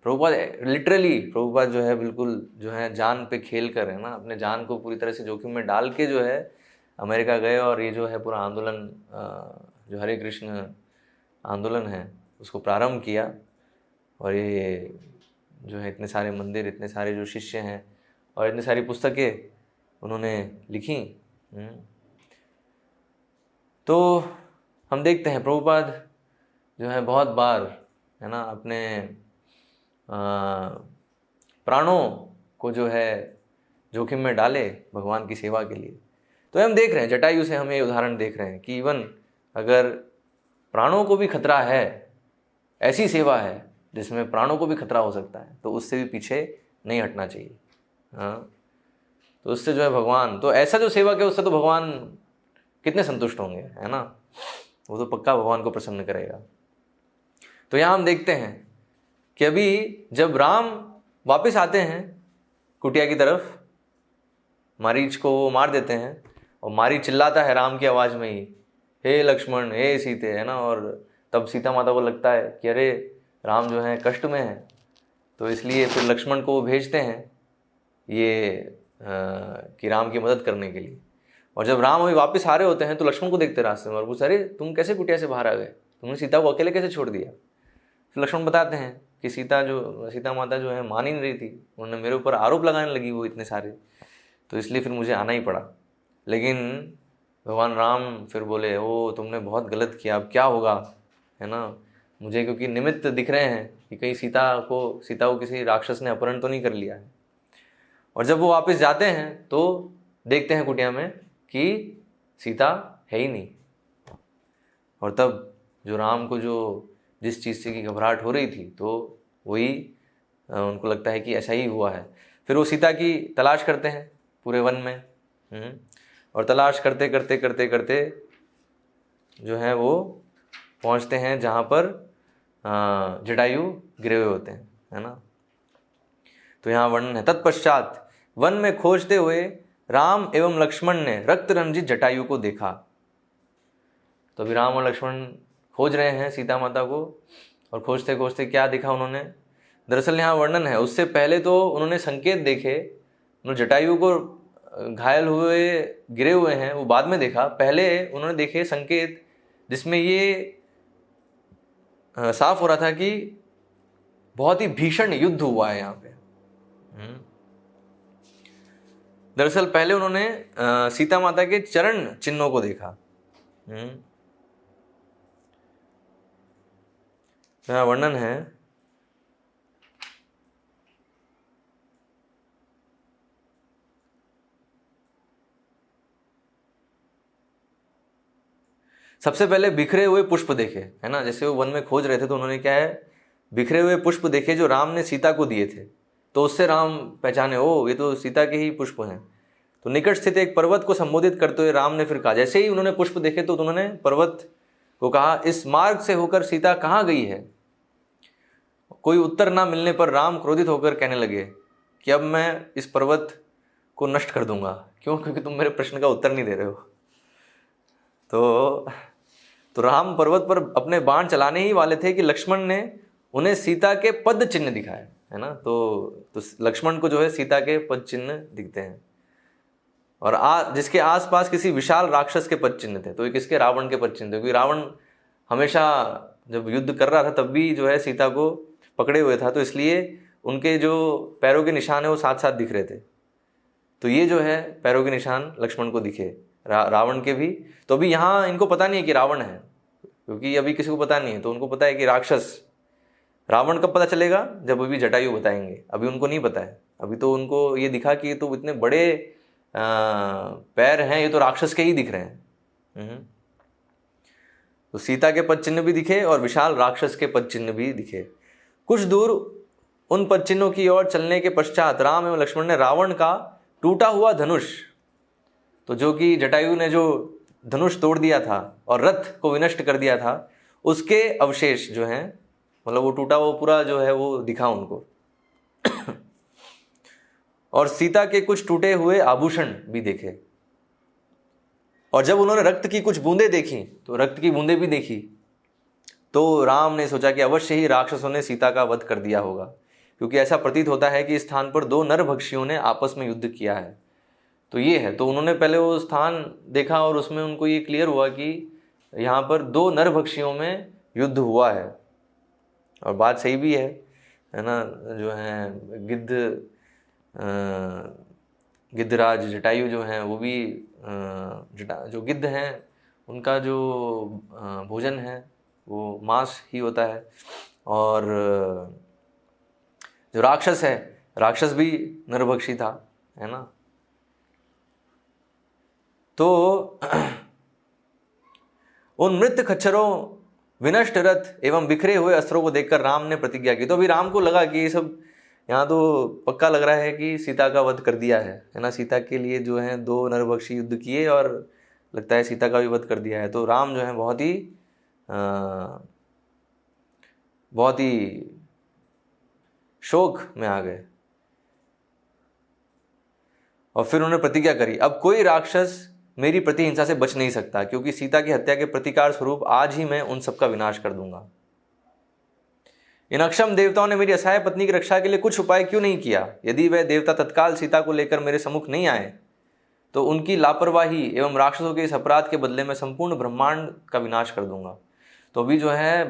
प्रभुपाद लिटरली, प्रभुपाद जो है बिल्कुल जो है जान पे खेल कर, है ना, अपने जान को पूरी तरह से जोखिम में डाल के जो है अमेरिका गए, और ये जो है पूरा आंदोलन, जो हरे कृष्ण आंदोलन है, उसको प्रारंभ किया। और ये जो है इतने सारे मंदिर, इतने सारे जो शिष्य हैं, और इतनी सारी पुस्तकें उन्होंने लिखी। तो हम देखते हैं प्रभुपाद जो है बहुत बार, है ना, अपने प्राणों को जो है जोखिम में डाले भगवान की सेवा के लिए। तो हम देख रहे हैं जटायु से, हम ये उदाहरण देख रहे हैं कि इवन अगर प्राणों को भी खतरा है, ऐसी सेवा है जिसमें प्राणों को भी खतरा हो सकता है, तो उससे भी पीछे नहीं हटना चाहिए। हाँ, तो उससे जो है भगवान, तो ऐसा जो सेवक है उससे तो भगवान कितने संतुष्ट होंगे, है ना। वो तो पक्का भगवान को प्रसन्न करेगा। तो यहाँ हम देखते हैं कि अभी जब राम वापस आते हैं कुटिया की तरफ, मारीच को वो मार देते हैं, और मारीच चिल्लाता है राम की आवाज़ में ही, हे लक्ष्मण, हे सीते, है ना। और तब सीता माता को लगता है कि अरे राम जो है कष्ट में है, तो इसलिए फिर लक्ष्मण को भेजते हैं ये कि राम की मदद करने के लिए। और जब राम अभी वापस आ रहे होते हैं तो लक्ष्मण को देखते रास्ते में, और पूछते अरे तुम कैसे कुटिया से बाहर आ गए, तुमने सीता को अकेले कैसे छोड़ दिया। फिर लक्ष्मण बताते हैं कि सीता माता जो है मान ही नहीं रही थी, उन्होंने मेरे ऊपर आरोप लगाने लगी वो इतने सारे, तो इसलिए फिर मुझे आना ही पड़ा। लेकिन भगवान राम फिर बोले, ओ तुमने बहुत गलत किया, अब क्या होगा, है ना। मुझे क्योंकि निमित्त दिख रहे हैं कि कहीं सीता को किसी राक्षस ने अपहरण तो नहीं कर लिया है। और जब वो वापस जाते हैं तो देखते हैं कुटिया में कि सीता है ही नहीं। और तब जो राम को जो जिस चीज़ से की घबराहट हो रही थी, तो वही उनको लगता है कि ऐसा ही हुआ है। फिर वो सीता की तलाश करते हैं पूरे वन में, और तलाश करते करते करते करते जो है वो पहुंचते हैं जहाँ पर जटायु गिरे हुए होते हैं, है ना। तो यहाँ वर्णन है, तत्पश्चात वन में खोजते हुए राम एवं लक्ष्मण ने रक्त रंजित जटायु को देखा। तो अभी राम और लक्ष्मण खोज रहे हैं सीता माता को, और खोजते खोजते क्या देखा उन्होंने, दरअसल यहाँ वर्णन है, उससे पहले तो उन्होंने संकेत देखे, उन्होंने जटायु को घायल हुए गिरे हुए हैं वो बाद में देखा, पहले उन्होंने देखे संकेत जिसमें ये साफ हो रहा था कि बहुत ही भीषण युद्ध हुआ है यहाँ पे। दरअसल पहले उन्होंने सीता माता के चरण चिन्हों को देखा। यहाँ वर्णन है, सबसे पहले बिखरे हुए पुष्प देखे, है ना। जैसे वो वन में खोज रहे थे तो उन्होंने क्या है, बिखरे हुए पुष्प देखे जो राम ने सीता को दिए थे, तो उससे राम पहचाने, ओ ये तो सीता के ही पुष्प हैं। तो निकट स्थित एक पर्वत को संबोधित करते हुए राम ने फिर कहा, जैसे ही उन्होंने पुष्प देखे तो उन्होंने पर्वत को कहा, इस मार्ग से होकर सीता कहाँ गई है। कोई उत्तर ना मिलने पर राम क्रोधित होकर कहने लगे कि अब मैं इस पर्वत को नष्ट कर दूंगा। क्यों? क्योंकि तुम मेरे प्रश्न का उत्तर नहीं दे रहे हो। तो राम पर्वत पर अपने बाण चलाने ही वाले थे कि लक्ष्मण ने उन्हें सीता के पद चिन्ह दिखाए, है ना। तो लक्ष्मण को जो है सीता के पद चिन्ह दिखते हैं, और जिसके आसपास किसी विशाल राक्षस के पद चिन्ह थे। तो ये किसके? रावण के पद चिन्ह थे, क्योंकि रावण हमेशा जब युद्ध कर रहा था तब भी जो है सीता को पकड़े हुए था, तो इसलिए उनके जो पैरों के निशान है वो साथ साथ दिख रहे थे। तो ये जो है पैरों के निशान लक्ष्मण को दिखे, रावण के भी। तो अभी यहाँ इनको पता नहीं है कि रावण है, क्योंकि अभी किसी को पता नहीं है, तो उनको पता है कि राक्षस। रावण कब पता चलेगा? जब अभी जटायु बताएंगे, अभी उनको नहीं पता है। अभी तो उनको ये दिखा कि ये तो इतने बड़े पैर हैं, ये तो राक्षस के ही दिख रहे हैं। तो सीता के पद चिन्ह भी दिखे और विशाल राक्षस के पद चिन्ह भी दिखे। कुछ दूर उन पद चिन्हों की ओर चलने के पश्चात राम एवं लक्ष्मण ने रावण का टूटा हुआ धनुष, तो जो कि जटायु ने जो धनुष तोड़ दिया था और रथ को विनष्ट कर दिया था, उसके अवशेष जो हैं, मतलब वो टूटा वो पूरा जो है वो दिखा उनको। और सीता के कुछ टूटे हुए आभूषण भी देखे। और जब उन्होंने रक्त की कुछ बूंदें देखी, तो रक्त की बूंदें भी देखी, तो राम ने सोचा कि अवश्य ही राक्षसों ने सीता का वध कर दिया होगा, क्योंकि ऐसा प्रतीत होता है कि इस स्थान पर दो नरभक्षियों ने आपस में युद्ध किया है। तो ये है, तो उन्होंने पहले वो स्थान देखा और उसमें उनको ये क्लियर हुआ कि यहाँ पर दो नरभक्षियों में युद्ध हुआ है। और बात सही भी है ना। जो है गिद्धराज जटायु जो हैं वो भी जो गिद्ध हैं उनका जो भोजन है वो मांस ही होता है। और जो राक्षस है, राक्षस भी नरभक्षी था, है ना। तो उन मृत खच्चरों, विनष्ट रथ एवं बिखरे हुए अस्त्रों को देखकर राम ने प्रतिज्ञा की। तो अभी राम को लगा कि ये सब यहाँ तो पक्का लग रहा है कि सीता का वध कर दिया है ना। सीता के लिए जो है दो नरभक्षी युद्ध किए और लगता है सीता का भी वध कर दिया है। तो राम जो है बहुत ही शोक में आ गए। और फिर उन्होंने प्रतिज्ञा करी, अब कोई राक्षस मेरी प्रतिहिंसा से बच नहीं सकता, क्योंकि सीता की हत्या के प्रतिकार स्वरूप आज ही मैं उन सबका विनाश कर दूंगा। इन अक्षम देवताओं ने मेरी असहाय पत्नी की रक्षा के लिए कुछ उपाय क्यों नहीं किया? यदि वह देवता तत्काल सीता को लेकर मेरे सम्मुख नहीं आए, तो उनकी लापरवाही एवं राक्षसों के इस अपराध के बदले में संपूर्ण ब्रह्मांड का विनाश कर दूंगा। तो अभी जो है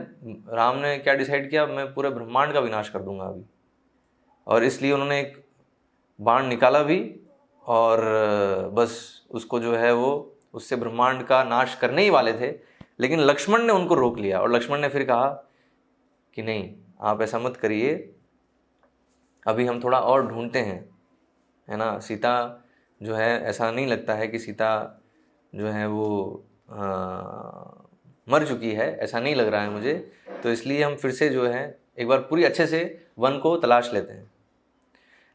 राम ने क्या डिसाइड किया, मैं पूरे ब्रह्मांड का विनाश कर दूंगा अभी। और इसलिए उन्होंने एक बाण निकाला भी, और बस उसको जो है वो उससे ब्रह्मांड का नाश करने ही वाले थे। लेकिन लक्ष्मण ने उनको रोक लिया, और लक्ष्मण ने फिर कहा कि नहीं, आप ऐसा मत करिए, अभी हम थोड़ा और ढूंढते हैं, है ना। सीता जो है, ऐसा नहीं लगता है कि सीता जो है वो मर चुकी है, ऐसा नहीं लग रहा है मुझे। तो इसलिए हम फिर से जो है एक बार पूरी अच्छे से वन को तलाश लेते हैं।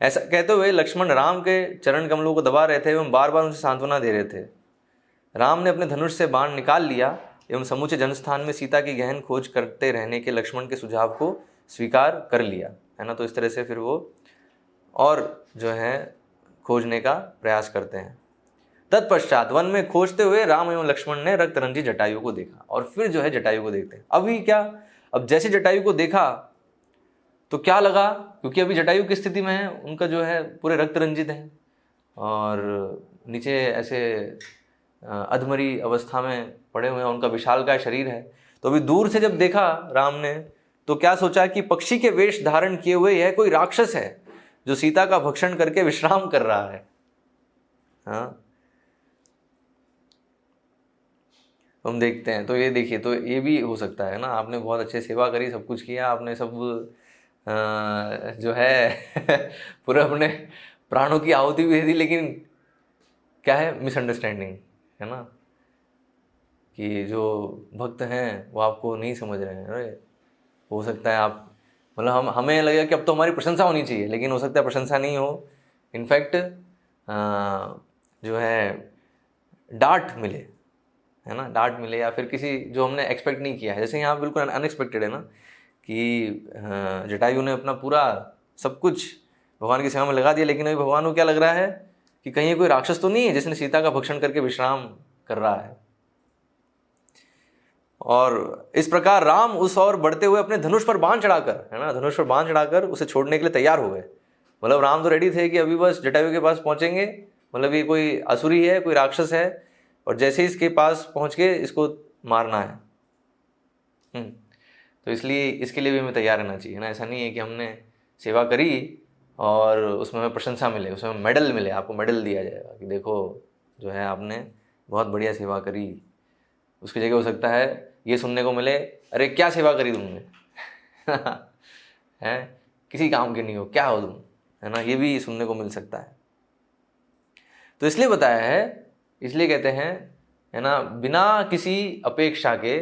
ऐसा कहते हुए लक्ष्मण राम के चरण कमलों को दबा रहे थे एवं बार बार उनसे सांत्वना दे रहे थे। राम ने अपने धनुष से बाण निकाल लिया एवं समूचे जनस्थान में सीता की गहन खोज करते रहने के लक्ष्मण के सुझाव को स्वीकार कर लिया, है ना। तो इस तरह से फिर वो और जो है खोजने का प्रयास करते हैं। तत्पश्चात वन में खोजते हुए राम एवं लक्ष्मण ने रक्तरंजी जटायु को देखा। और फिर जो है जटायु को देखते हैं। अभी क्या, अब जैसे जटायु को देखा तो क्या लगा, क्योंकि अभी जटायु की स्थिति में है, उनका जो है पूरे रक्त रंजित हैं और नीचे ऐसे अधमरी अवस्था में पड़े हुए हैं, उनका विशालकाय शरीर है। तो अभी दूर से जब देखा राम ने, तो क्या सोचा कि पक्षी के वेश धारण किए हुए यह कोई राक्षस है जो सीता का भक्षण करके विश्राम कर रहा है। हाँ, हम देखते हैं। तो ये देखिए, तो ये भी हो सकता है ना, आपने बहुत अच्छे सेवा करी, सब कुछ किया आपने, सब जो है पूरे अपने प्राणों की आहुति भी दे दी, लेकिन क्या है, मिसअंडरस्टैंडिंग, है ना, कि जो भक्त हैं वो आपको नहीं समझ रहे हैं। अरे हो सकता है आप, मतलब हमें लगेगा कि अब तो हमारी प्रशंसा होनी चाहिए, लेकिन हो सकता है प्रशंसा नहीं हो, इनफैक्ट जो है डांट मिले, है ना, डांट मिले, या फिर किसी जो हमने एक्सपेक्ट नहीं किया है। जैसे यहाँ बिल्कुल अनएक्सपेक्टेड है ना, कि जटायु ने अपना पूरा सब कुछ भगवान की सेवा में लगा दिया, लेकिन अभी भगवान को क्या लग रहा है कि कहीं कोई राक्षस तो नहीं है जिसने सीता का भक्षण करके विश्राम कर रहा है। और इस प्रकार राम उस ओर बढ़ते हुए अपने धनुष पर बाण चढ़ाकर, है ना, धनुष पर बाण चढ़ाकर उसे छोड़ने के लिए तैयार हो गए। मतलब राम तो रेडी थे कि अभी बस जटायु के पास पहुंचेंगे, मतलब ये कोई असुरी है, कोई राक्षस है, और जैसे ही इसके पास पहुंच के इसको मारना है। तो इसलिए इसके लिए भी हमें तैयार रहना चाहिए ना। ऐसा नहीं है कि हमने सेवा करी और उसमें हमें प्रशंसा मिले, उसमें मेडल मिले, आपको मेडल दिया जाएगा कि देखो जो है आपने बहुत बढ़िया सेवा करी। उसकी जगह हो सकता है ये सुनने को मिले, अरे क्या सेवा करी तुमने हैं, किसी काम के नहीं हो, क्या हो तुम, है ना, ये भी सुनने को मिल सकता है। तो इसलिए बताया है, इसलिए कहते हैं, है ना, बिना किसी अपेक्षा के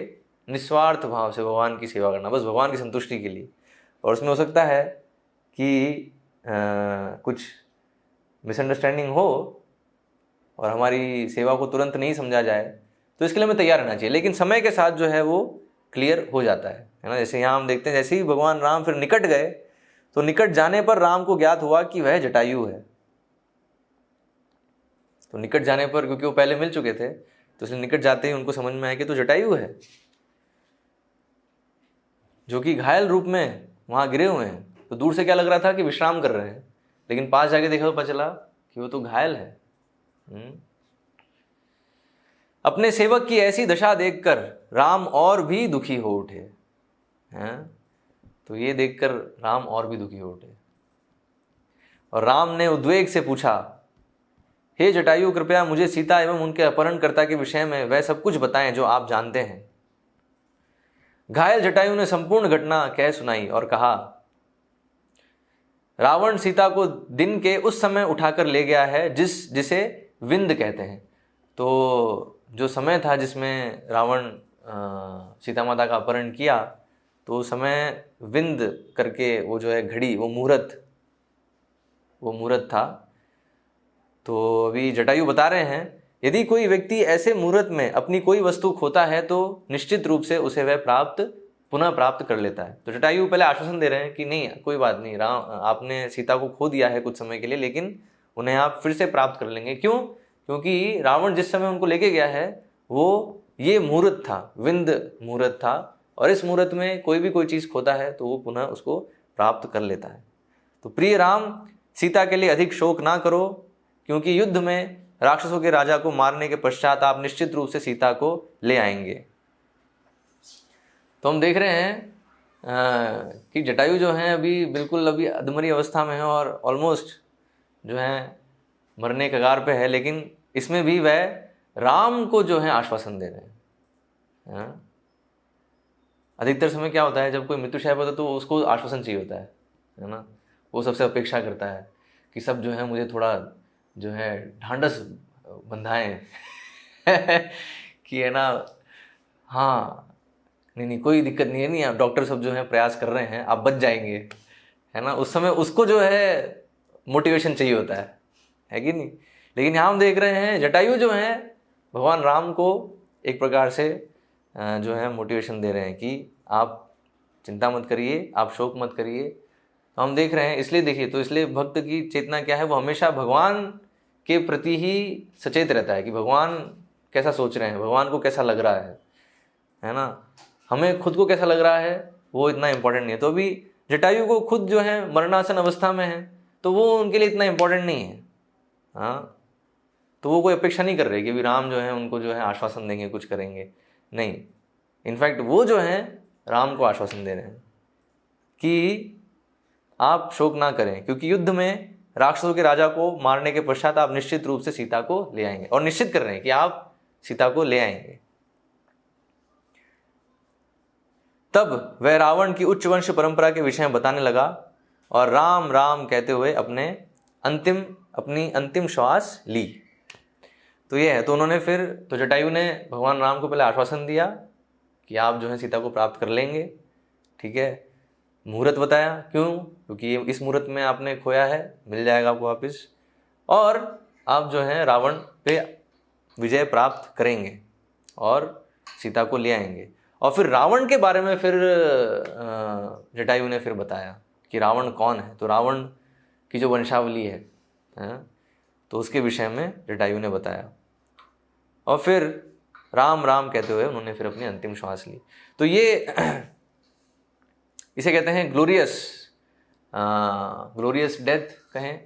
निस्वार्थ भाव से भगवान की सेवा करना, बस भगवान की संतुष्टि के लिए। और उसमें हो सकता है कि कुछ मिसअंडरस्टैंडिंग हो और हमारी सेवा को तुरंत नहीं समझा जाए, तो इसके लिए हमें तैयार रहना चाहिए। लेकिन समय के साथ जो है वो क्लियर हो जाता है ना। जैसे यहाँ हम देखते हैं, जैसे ही भगवान राम फिर निकट गए, तो निकट जाने पर राम को ज्ञात हुआ कि वह जटायु है। तो निकट जाने पर, क्योंकि वो पहले मिल चुके थे, तो इसलिए निकट जाते ही उनको समझ में आया कि तो जटायु है, जो कि घायल रूप में वहां गिरे हुए हैं। तो दूर से क्या लग रहा था कि विश्राम कर रहे हैं, लेकिन पास जाके देखा तो पता चला कि वो तो घायल है। अपने सेवक की ऐसी दशा देखकर राम और भी दुखी हो उठे हैं। तो ये देखकर राम और भी दुखी हो उठे, और राम ने उद्वेग से पूछा, हे जटायु, कृपया मुझे सीता एवं उनके अपहरणकर्ता के विषय में वह सब कुछ बताएं जो आप जानते हैं। घायल जटायु ने संपूर्ण घटना कह सुनाई और कहा, रावण सीता को दिन के उस समय उठाकर ले गया है जिसे विंद कहते हैं। तो जो समय था जिसमें रावण सीता माता का अपहरण किया, तो समय विंद करके वो जो है घड़ी, वो मुहूर्त था। तो अभी जटायु बता रहे हैं, यदि कोई व्यक्ति ऐसे मुहूर्त में अपनी कोई वस्तु खोता है तो निश्चित रूप से उसे वह पुनः प्राप्त कर लेता है। तो जटायु पहले आश्वासन दे रहे हैं कि नहीं, कोई बात नहीं, राम आपने सीता को खो दिया है कुछ समय के लिए, लेकिन उन्हें आप फिर से प्राप्त कर लेंगे। क्यों? क्योंकि रावण जिस समय उनको लेके गया है वो ये मुहूर्त था, विंद मुहूर्त था, और इस मुहूर्त में कोई भी कोई चीज़ खोता है तो वो पुनः उसको प्राप्त कर लेता है। तो प्रिय राम, सीता के लिए अधिक शोक ना करो, क्योंकि युद्ध में राक्षसों के राजा को मारने के पश्चात आप निश्चित रूप से सीता को ले आएंगे। तो हम देख रहे हैं कि जटायु जो हैं अभी बिल्कुल अभी अधमरी अवस्था में है और ऑलमोस्ट जो है मरने के कगार पे है, लेकिन इसमें भी वह राम को जो है आश्वासन दे रहे हैं। अधिकतर समय क्या होता है, जब कोई मृत्युशैया होता है तो उसको आश्वासन चाहिए होता है ना। वो सबसे अपेक्षा करता है कि सब जो है मुझे थोड़ा जो है ढांढस बंधाएं कि है ना, हाँ नहीं कोई दिक्कत नहीं है, नहीं आप डॉक्टर सब जो है प्रयास कर रहे हैं, आप बच जाएंगे, है ना। उस समय उसको जो है मोटिवेशन चाहिए होता है कि नहीं। लेकिन यहाँ हम देख रहे हैं जटायु जो है भगवान राम को एक प्रकार से जो है मोटिवेशन दे रहे हैं कि आप चिंता मत करिए, आप शोक मत करिए। तो हम देख रहे हैं, इसलिए देखिए, तो इसलिए भक्त की चेतना क्या है, वो हमेशा भगवान के प्रति ही सचेत रहता है कि भगवान कैसा सोच रहे हैं, भगवान को कैसा लग रहा है ना। हमें खुद को कैसा लग रहा है वो इतना इम्पोर्टेंट नहीं है। तो अभी जटायु को खुद जो है मरणासन अवस्था में है, तो वो उनके लिए इतना इम्पोर्टेंट नहीं है। हाँ, तो वो कोई अपेक्षा नहीं कर रहे कि अभी राम जो है उनको जो है आश्वासन देंगे, कुछ करेंगे, नहीं। इनफैक्ट वो जो है राम को आश्वासन दे रहे हैं कि आप शोक ना करें, क्योंकि युद्ध में राक्षसों के राजा को मारने के पश्चात आप निश्चित रूप से सीता को ले आएंगे, और निश्चित कर रहे हैं कि आप सीता को ले आएंगे। तब वह रावण की उच्च वंश परंपरा के विषय में बताने लगा और राम राम कहते हुए अपनी अंतिम श्वास ली। तो ये है, तो उन्होंने फिर, तो जटायु ने भगवान राम को पहले आश्वासन दिया कि आप जो है सीता को प्राप्त कर लेंगे, ठीक है। मुहूर्त बताया, क्यों? क्योंकि इस मुहूर्त में आपने खोया है, मिल जाएगा आपको वापस, और आप जो है रावण पे विजय प्राप्त करेंगे और सीता को ले आएंगे। और फिर रावण के बारे में फिर जटायु ने फिर बताया कि रावण कौन है। तो रावण की जो वंशावली है तो उसके विषय में जटायु ने बताया। और फिर राम राम कहते हुए उन्होंने फिर अपनी अंतिम श्वास ली। तो ये इसे कहते हैं ग्लोरियस डेथ कहें,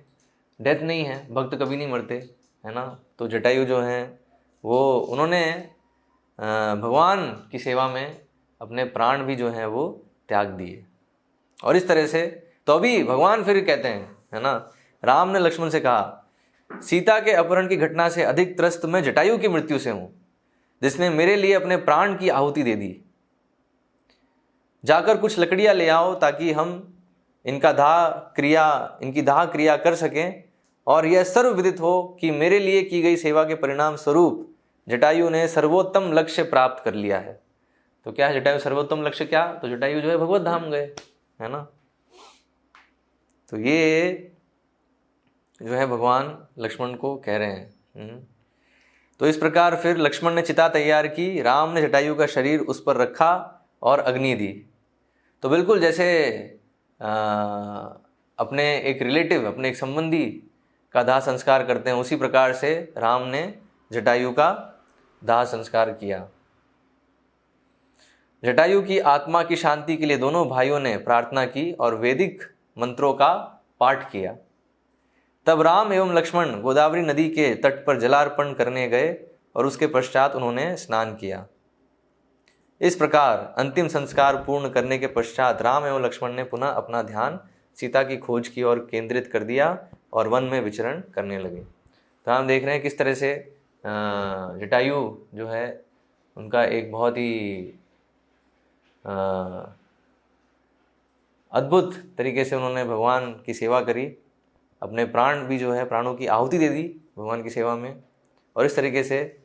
डेथ नहीं है, भक्त कभी नहीं मरते, है ना। तो जटायु जो हैं वो उन्होंने भगवान की सेवा में अपने प्राण भी जो हैं वो त्याग दिए। और इस तरह से तो अभी भगवान फिर कहते हैं, है ना, राम ने लक्ष्मण से कहा, सीता के अपहरण की घटना से अधिक त्रस्त मैं जटायु की मृत्यु से हूं, जिसने मेरे लिए अपने प्राण की आहुति दे दी। जाकर कुछ लकड़ियां ले आओ ताकि हम इनकी दाह क्रिया कर सकें, और यह सर्वविदित हो कि मेरे लिए की गई सेवा के परिणाम स्वरूप जटायु ने सर्वोत्तम लक्ष्य प्राप्त कर लिया है। तो क्या है जटायु सर्वोत्तम लक्ष्य? क्या? तो जटायु जो है भगवत धाम गए, है ना। तो ये जो है भगवान लक्ष्मण को कह रहे हैं। तो इस प्रकार फिर लक्ष्मण ने चिता तैयार की, राम ने जटायु का शरीर उस पर रखा और अग्नि दी। तो बिल्कुल जैसे अपने एक रिलेटिव, अपने एक संबंधी का दाह संस्कार करते हैं, उसी प्रकार से राम ने जटायु का दाह संस्कार किया। जटायु की आत्मा की शांति के लिए दोनों भाइयों ने प्रार्थना की और वैदिक मंत्रों का पाठ किया। तब राम एवं लक्ष्मण गोदावरी नदी के तट पर जलार्पण करने गए और उसके पश्चात उन्होंने स्नान किया। इस प्रकार अंतिम संस्कार पूर्ण करने के पश्चात राम एवं लक्ष्मण ने पुनः अपना ध्यान सीता की खोज की ओर केंद्रित कर दिया और वन में विचरण करने लगे। तो हम देख रहे हैं किस तरह से जटायु जो है उनका एक बहुत ही अद्भुत तरीके से उन्होंने भगवान की सेवा करी, अपने प्राण भी जो है प्राणों की आहुति दे दी भगवान की सेवा में, और इस तरीके से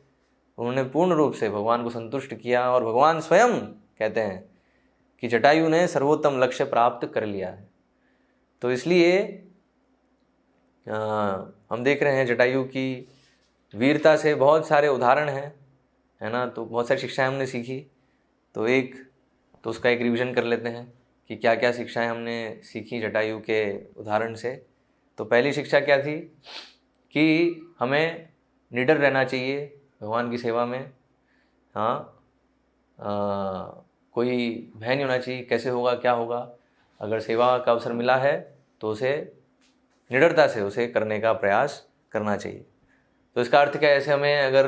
उन्होंने पूर्ण रूप से भगवान को संतुष्ट किया। और भगवान स्वयं कहते हैं कि जटायु ने सर्वोत्तम लक्ष्य प्राप्त कर लिया है। तो इसलिए हम देख रहे हैं जटायु की वीरता से बहुत सारे उदाहरण हैं, है ना। तो बहुत सारी शिक्षाएं हमने सीखी, तो उसका एक रिवीजन कर लेते हैं कि क्या क्या शिक्षाएं हमने सीखी जटायु के उदाहरण से। तो पहली शिक्षा क्या थी कि हमें निडर रहना चाहिए भगवान की सेवा में। हाँ, कोई भय नहीं होना चाहिए, कैसे होगा क्या होगा। अगर सेवा का अवसर मिला है तो उसे निडरता से उसे करने का प्रयास करना चाहिए। तो इसका अर्थ क्या है, ऐसे हमें अगर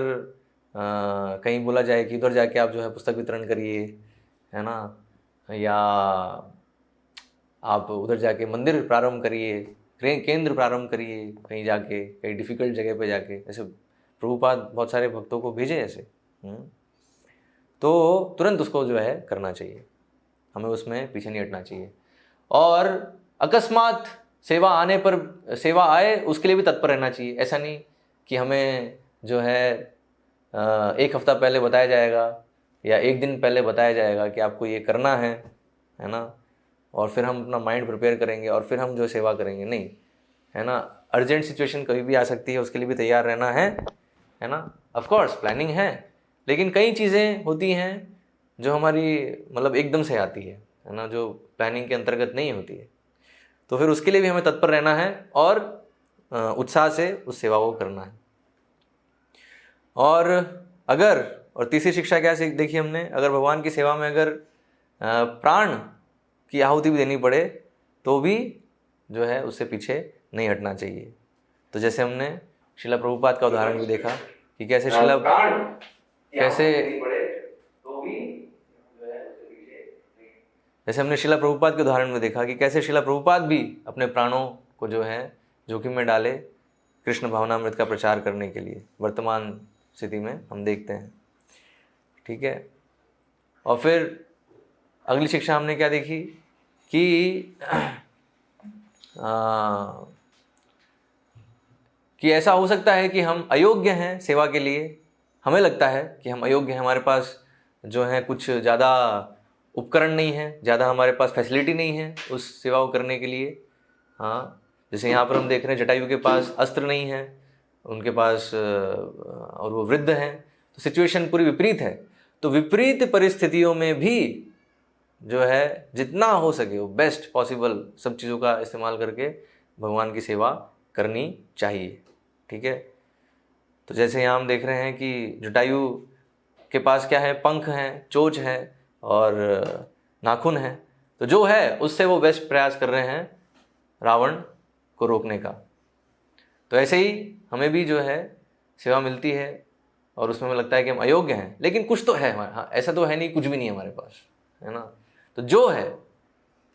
कहीं बोला जाए कि उधर जाके आप जो है पुस्तक वितरण करिए, है ना, या आप उधर जाके मंदिर प्रारंभ करिए, केंद्र प्रारंभ करिए, कहीं जाके कहीं डिफ़िकल्ट जगह पे जाके, ऐसे प्रभुपाद बहुत सारे भक्तों को भेजे ऐसे। तो तुरंत उसको जो है करना चाहिए, हमें उसमें पीछे नहीं हटना चाहिए। और अकस्मात सेवा आए उसके लिए भी तत्पर रहना चाहिए। ऐसा नहीं कि हमें जो है एक हफ्ता पहले बताया जाएगा या एक दिन पहले बताया जाएगा कि आपको ये करना है ना, और फिर हम अपना माइंड प्रिपेयर करेंगे और फिर हम जो सेवा करेंगे, नहीं, है ना। अर्जेंट सिचुएशन कभी भी आ सकती है, उसके लिए भी तैयार रहना है ना। ऑफ कोर्स प्लानिंग है, लेकिन कई चीज़ें होती हैं जो हमारी मतलब एकदम से आती है ना, जो प्लानिंग के अंतर्गत नहीं होती है। तो फिर उसके लिए भी हमें तत्पर रहना है और उत्साह से उस सेवा को करना है। और तीसरी शिक्षा क्या देखी हमने, अगर भगवान की सेवा में अगर प्राण की आहुति भी देनी पड़े तो भी जो है उससे पीछे नहीं हटना चाहिए। तो जैसे हमने श्रीला प्रभुपाद का उदाहरण भी देखा कि कैसे श्रीला प्रभुपाद के उदाहरण में देखा कि कैसे श्रीला प्रभुपाद भी अपने प्राणों को जो है जोखिम में डाले कृष्ण भावनामृत का प्रचार करने के लिए, वर्तमान स्थिति में हम देखते हैं। ठीक है। और फिर अगली शिक्षा हमने क्या देखी कि ऐसा हो सकता है कि हम अयोग्य हैं सेवा के लिए, हमें लगता है कि हम अयोग्य हैं, हमारे पास जो है कुछ ज़्यादा उपकरण नहीं है, ज़्यादा हमारे पास फैसिलिटी नहीं है उस सेवा को करने के लिए। हाँ, जैसे यहाँ पर हम देख रहे हैं जटायु के पास अस्त्र नहीं है, उनके पास और वो वृद्ध हैं, तो सिचुएशन पूरी विपरीत है। तो विपरीत परिस्थितियों में भी जो है जितना हो सके वो बेस्ट पॉसिबल सब चीज़ों का इस्तेमाल करके भगवान की सेवा करनी चाहिए। ठीक है। तो जैसे यहाँ हम देख रहे हैं कि जटायु के पास क्या है, पंख हैं, चोंच है और नाखून है, तो जो है उससे वो बेस्ट प्रयास कर रहे हैं रावण को रोकने का। तो ऐसे ही हमें भी जो है सेवा मिलती है और उसमें हमें लगता है कि हम अयोग्य हैं, लेकिन कुछ तो है हमारे, हाँ ऐसा तो है नहीं कुछ भी नहीं है हमारे पास, है ना। तो जो है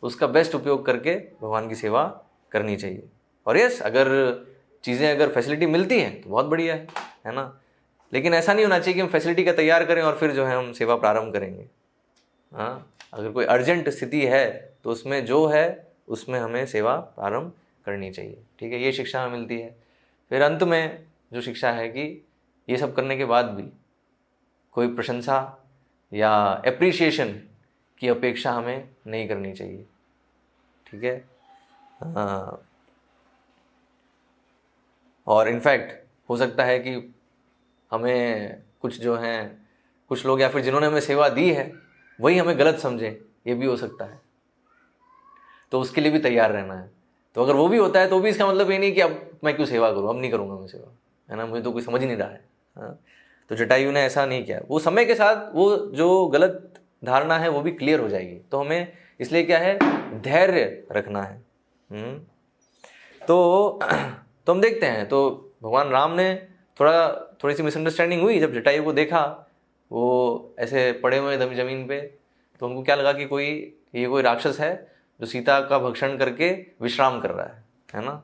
उसका बेस्ट उपयोग करके भगवान की सेवा करनी चाहिए। और यस, अगर चीज़ें अगर फैसिलिटी मिलती हैं तो बहुत बढ़िया है ना। लेकिन ऐसा नहीं होना चाहिए कि हम फैसिलिटी का तैयार करें और फिर जो है हम सेवा प्रारंभ करेंगे। हाँ, अगर कोई अर्जेंट स्थिति है तो उसमें जो है उसमें हमें सेवा प्रारंभ करनी चाहिए। ठीक है, ये शिक्षा हमें मिलती है। फिर अंत में जो शिक्षा है कि ये सब करने के बाद भी कोई प्रशंसा या एप्रिसिएशन की अपेक्षा हमें नहीं करनी चाहिए। ठीक है, और इनफैक्ट हो सकता है कि हमें कुछ जो हैं कुछ लोग या फिर जिन्होंने हमें सेवा दी है वही हमें गलत समझें, ये भी हो सकता है। तो उसके लिए भी तैयार रहना है। तो अगर वो भी होता है तो भी इसका मतलब ये नहीं कि अब मैं क्यों सेवा करूँ, अब नहीं करूँगा मैं सेवा, है ना, मुझे तो कोई समझ ही नहीं रहा है। हाँ, तो जटायु ने ऐसा नहीं किया। वो समय के साथ वो जो गलत धारणा है वो भी क्लियर हो जाएगी। तो हमें इसलिए क्या है, धैर्य रखना है। तो हम देखते हैं, तो भगवान राम ने थोड़ी सी मिसअंडरस्टैंडिंग हुई जब जटायु को देखा वो ऐसे पड़े हुए जमीन पे। तो उनको क्या लगा कि ये कोई राक्षस है जो सीता का भक्षण करके विश्राम कर रहा है ना।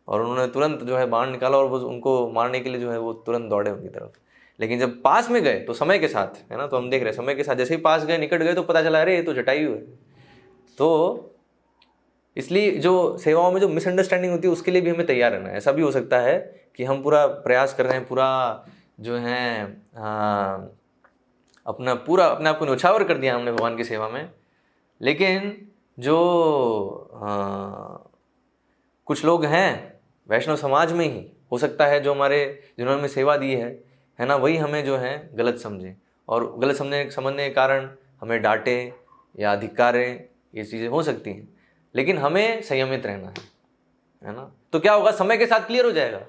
और उन्होंने तुरंत जो है बाण निकाला और वो उनको मारने के लिए जो है वो तुरंत दौड़े उनकी तरफ। लेकिन जब पास में गए तो समय के साथ, है ना, तो हम देख रहे हैं समय के साथ जैसे ही पास गए, निकट गए, तो पता चला अरे ये तो जटायु है। तो इसलिए जो सेवाओं में जो मिसअंडरस्टैंडिंग होती है उसके लिए भी हमें तैयार रहना है। ऐसा भी हो सकता है कि हम पूरा प्रयास कर रहे हैं, पूरा जो है अपने आप को न्यौछावर कर दिया हमने भगवान की सेवा में, लेकिन जो कुछ लोग हैं वैष्णव समाज में ही हो सकता है जो जिन्होंने हमें सेवा दी है ना, वही हमें जो है गलत समझे और गलत समझने के कारण हमें डांटे या धिक्कारे, ये चीज़ें हो सकती हैं। लेकिन हमें संयमित रहना है ना। तो क्या होगा, समय के साथ क्लियर हो जाएगा,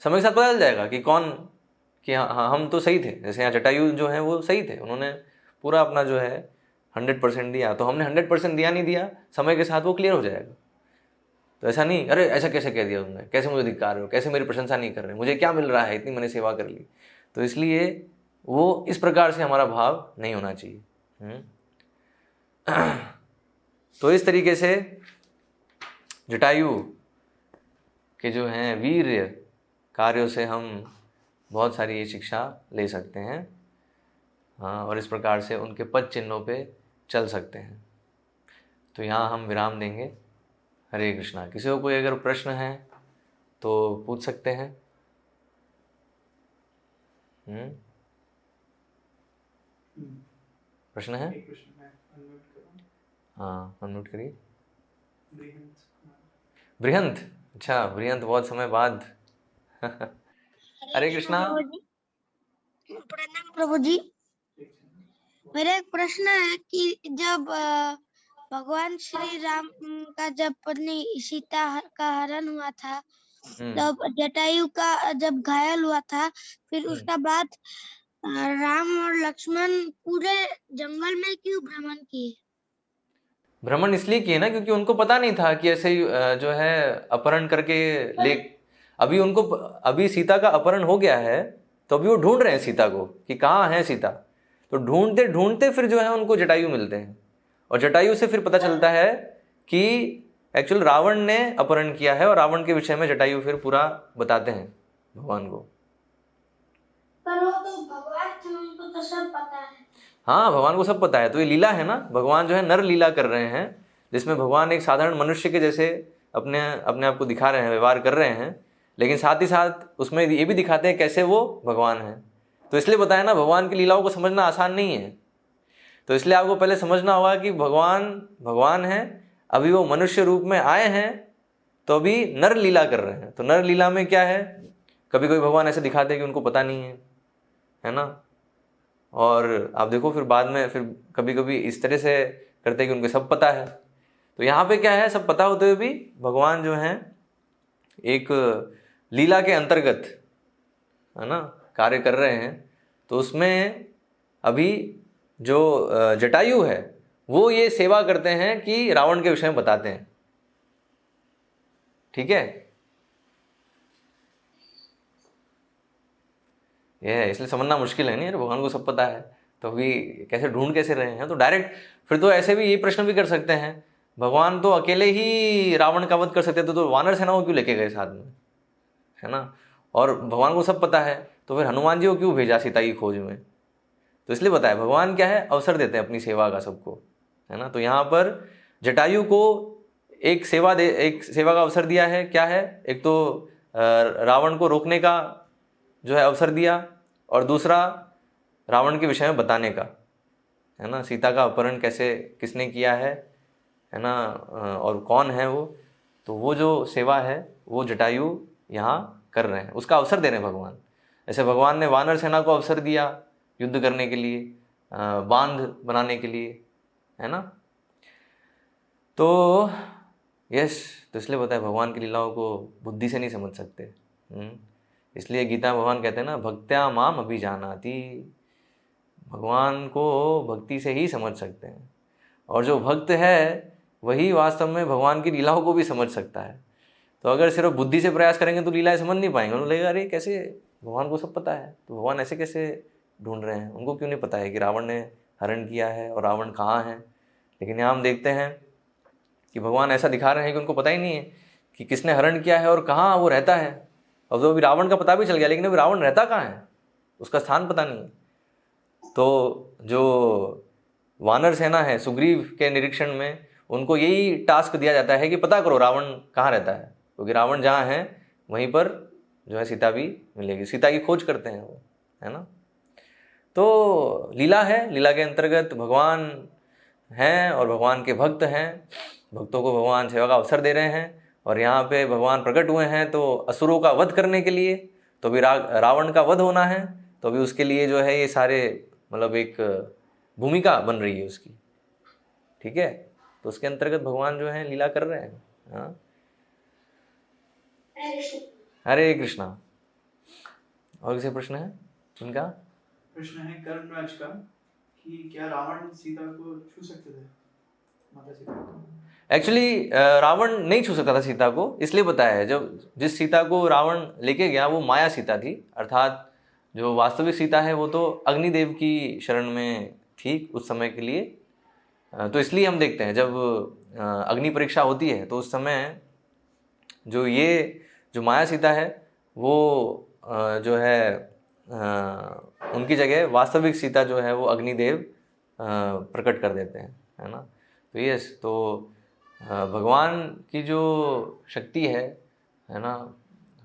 समय के साथ पता चल जाएगा कि हाँ हम तो सही थे। जैसे यहाँ जटायु जो है वो सही थे, उन्होंने पूरा अपना जो है 100% दिया, तो हमने 100% दिया नहीं दिया, समय के साथ वो क्लियर हो जाएगा। तो ऐसा नहीं, अरे ऐसा कैसे कह दिया तुमने, कैसे मुझे धिक्कार रहे हो, कैसे मेरी प्रशंसा नहीं कर रहे, मुझे क्या मिल रहा है, इतनी मैंने सेवा कर ली। तो इसलिए वो इस प्रकार से हमारा भाव नहीं होना चाहिए। तो इस तरीके से जटायु के जो हैं वीर्य कार्यों से हम बहुत सारी ये शिक्षा ले सकते हैं। हाँ, और इस प्रकार से उनके पद चिन्हों पे चल सकते हैं। तो यहाँ हम विराम देंगे। हरे कृष्णा। किसी को कोई अगर प्रश्न है तो पूछ सकते हैं। प्रश्न है? हाँ, अनम्यूट करिए। बृहंत, अच्छा बृहंत, बहुत समय बाद। हरे कृष्णा। प्रणाम प्रभु जी। मेरा एक प्रश्न है कि जब भगवान श्री राम का जब पत्नी सीता का हरण हुआ था, तब जटायु का जब घायल हुआ था, फिर उसका बाद राम और लक्ष्मण पूरे जंगल में क्यों भ्रमण किए? भ्रमण इसलिए किए ना क्योंकि उनको पता नहीं था कि ऐसे जो है अपहरण करके अभी सीता का अपहरण हो गया है, तो अभी वो ढूंढ रहे हैं सीता को कि कहाँ है सीता। तो ढूंढते ढूंढते फिर जो है उनको जटायु मिलते हैं, और जटायु से फिर पता चलता है कि एक्चुअल रावण ने अपहरण किया है, और रावण के विषय में जटायु फिर पूरा बताते हैं भगवान को। पर वो तो भगवान थे, उनको तो सब पता है। हाँ, भगवान को सब पता है, तो ये लीला है ना, भगवान जो है नर लीला कर रहे हैं, जिसमें भगवान एक साधारण मनुष्य के जैसे अपने आप को दिखा रहे हैं, व्यवहार कर रहे हैं, लेकिन साथ ही साथ उसमें ये भी दिखाते हैं कैसे वो भगवान है। तो इसलिए बताया ना, भगवान की लीलाओं को समझना आसान नहीं है। तो इसलिए आपको पहले समझना होगा कि भगवान है, अभी वो मनुष्य रूप में आए हैं, तो अभी नर लीला कर रहे हैं। तो नर लीला में क्या है, कभी कोई भगवान ऐसे दिखाते हैं कि उनको पता नहीं है ना। और आप देखो फिर बाद में फिर कभी कभी इस तरह से करते हैं कि उनको सब पता है। तो यहाँ पे क्या है, सब पता होते हुए भी भगवान जो हैं एक लीला के अंतर्गत, है ना, कार्य कर रहे हैं। तो उसमें अभी जो जटायु है वो ये सेवा करते हैं कि रावण के विषय में बताते हैं। ठीक है, ये है, इसलिए समझना मुश्किल है नहीं, अरे भगवान को सब पता है तो अभी कैसे ढूंढ कैसे रहे हैं। तो डायरेक्ट फिर तो ऐसे भी ये प्रश्न भी कर सकते हैं, भगवान तो अकेले ही रावण का वध कर सकते थे, तो वानर सेना को क्यों लेके गए साथ में, है ना। और भगवान को सब पता है तो फिर हनुमान जी को क्यों भेजा सीता की खोज में। तो इसलिए बताया भगवान क्या है, अवसर देते हैं अपनी सेवा का सबको, है ना। तो यहाँ पर जटायु को एक सेवा का अवसर दिया है। क्या है, एक तो रावण को रोकने का जो है अवसर दिया, और दूसरा रावण के विषय में बताने का, है ना। सीता का अपहरण कैसे किसने किया है ना, और कौन है वो, तो वो जो सेवा है वो जटायु यहाँ कर रहे हैं, उसका अवसर दे रहे हैं भगवान। ऐसे भगवान ने वानर सेना को अवसर दिया युद्ध करने के लिए, बांध बनाने के लिए, है ना। तो यस, तो इसलिए बताया भगवान की लीलाओं को बुद्धि से नहीं समझ सकते। इसलिए गीता भगवान कहते हैं ना, भक्त्या माम अभिजानाति, भगवान को भक्ति से ही समझ सकते हैं। और जो भक्त है वही वास्तव में भगवान की लीलाओं को भी समझ सकता है। तो अगर सिर्फ बुद्धि से प्रयास करेंगे तो लीलाएं समझ नहीं पाएंगे, उन्हें लगेगा अरे कैसे भगवान को सब पता है, तो भगवान ऐसे कैसे ढूंढ रहे हैं, उनको क्यों नहीं पता है कि रावण ने हरण किया है और रावण कहाँ है। लेकिन यहाँ हम देखते हैं कि भगवान ऐसा दिखा रहे हैं कि उनको पता ही नहीं है कि किसने हरण किया है और कहाँ वो रहता है। अब तो अभी रावण का पता भी चल गया, लेकिन अभी रावण रहता कहाँ है, उसका स्थान पता नहीं है। तो जो वानर सेना है सुग्रीव के निरीक्षण में, उनको यही टास्क दिया जाता है कि पता करो रावण कहाँ रहता है, क्योंकि रावण जहाँ है वहीं पर जो है सीता भी मिलेगी। सीता की खोज करते हैं वो, है ना। तो लीला है, लीला के अंतर्गत भगवान हैं और भगवान के भक्त हैं, भक्तों को भगवान सेवा का अवसर दे रहे हैं। और यहाँ पे भगवान प्रकट हुए हैं तो असुरों का वध करने के लिए, तो भी रावण का वध होना है, तो भी उसके लिए जो है ये सारे मतलब एक भूमिका बन रही है उसकी। ठीक है, तो उसके अंतर्गत भगवान जो है लीला कर रहे हैं। हाँ, हरे कृष्णा। और किसी प्रश्न है उनका? प्रश्न है कर्मराज का कि क्या रावण सीता को छू सकते थे, माता सीता को? एक्चुअली रावण नहीं छू सकता था सीता को, इसलिए बताया है जब जिस सीता को रावण लेके गया वो माया सीता थी, अर्थात जो वास्तविक सीता है वो तो अग्निदेव की शरण में थी उस समय के लिए। तो इसलिए हम देखते हैं जब अग्नि परीक्षा होती है तो उस समय जो माया सीता है वो जो है उनकी जगह वास्तविक सीता जो है वो अग्निदेव प्रकट कर देते हैं, है ना। तो यस, तो भगवान की जो शक्ति है ना,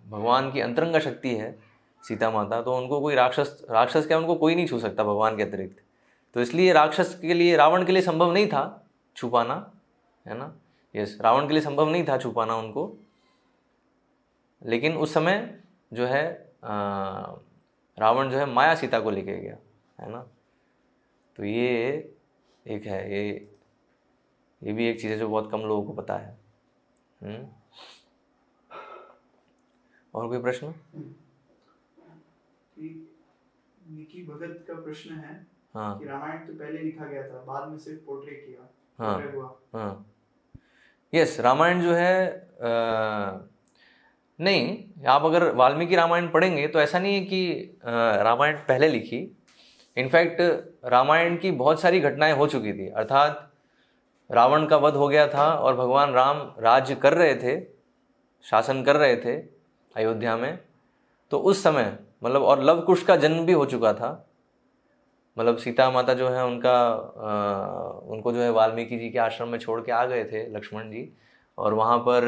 भगवान की अंतरंग शक्ति है सीता माता, तो उनको कोई राक्षस क्या उनको कोई नहीं छू सकता भगवान के अतिरिक्त। तो इसलिए राक्षस के लिए, रावण के लिए संभव नहीं था छुपाना, है ना। यस, रावण के लिए संभव नहीं था छुपाना उनको, लेकिन उस समय जो है रावण जो है माया सीता को लेके गया, है ना। तो ये एक है, ये भी एक चीज़ है जो बहुत कम लोगों को पता है। और कोई प्रश्न? निकी भगत का प्रश्न है, हाँ, कि रामायण तो पहले लिखा गया था, बाद में सिर्फ पोर्ट्रे किया, हाँ, पोर्ट्रे हुआ। हाँ, यस, रामायण जो है नहीं, आप अगर वाल्मीकि रामायण पढ़ेंगे तो ऐसा नहीं है कि रामायण पहले लिखी। इनफैक्ट रामायण की बहुत सारी घटनाएं हो चुकी थी, अर्थात रावण का वध हो गया था और भगवान राम राज्य कर रहे थे, शासन कर रहे थे अयोध्या में। तो उस समय मतलब, और लव कुश का जन्म भी हो चुका था, मतलब सीता माता जो है उनको जो है वाल्मीकि जी के आश्रम में छोड़ के आ गए थे लक्ष्मण जी, और वहाँ पर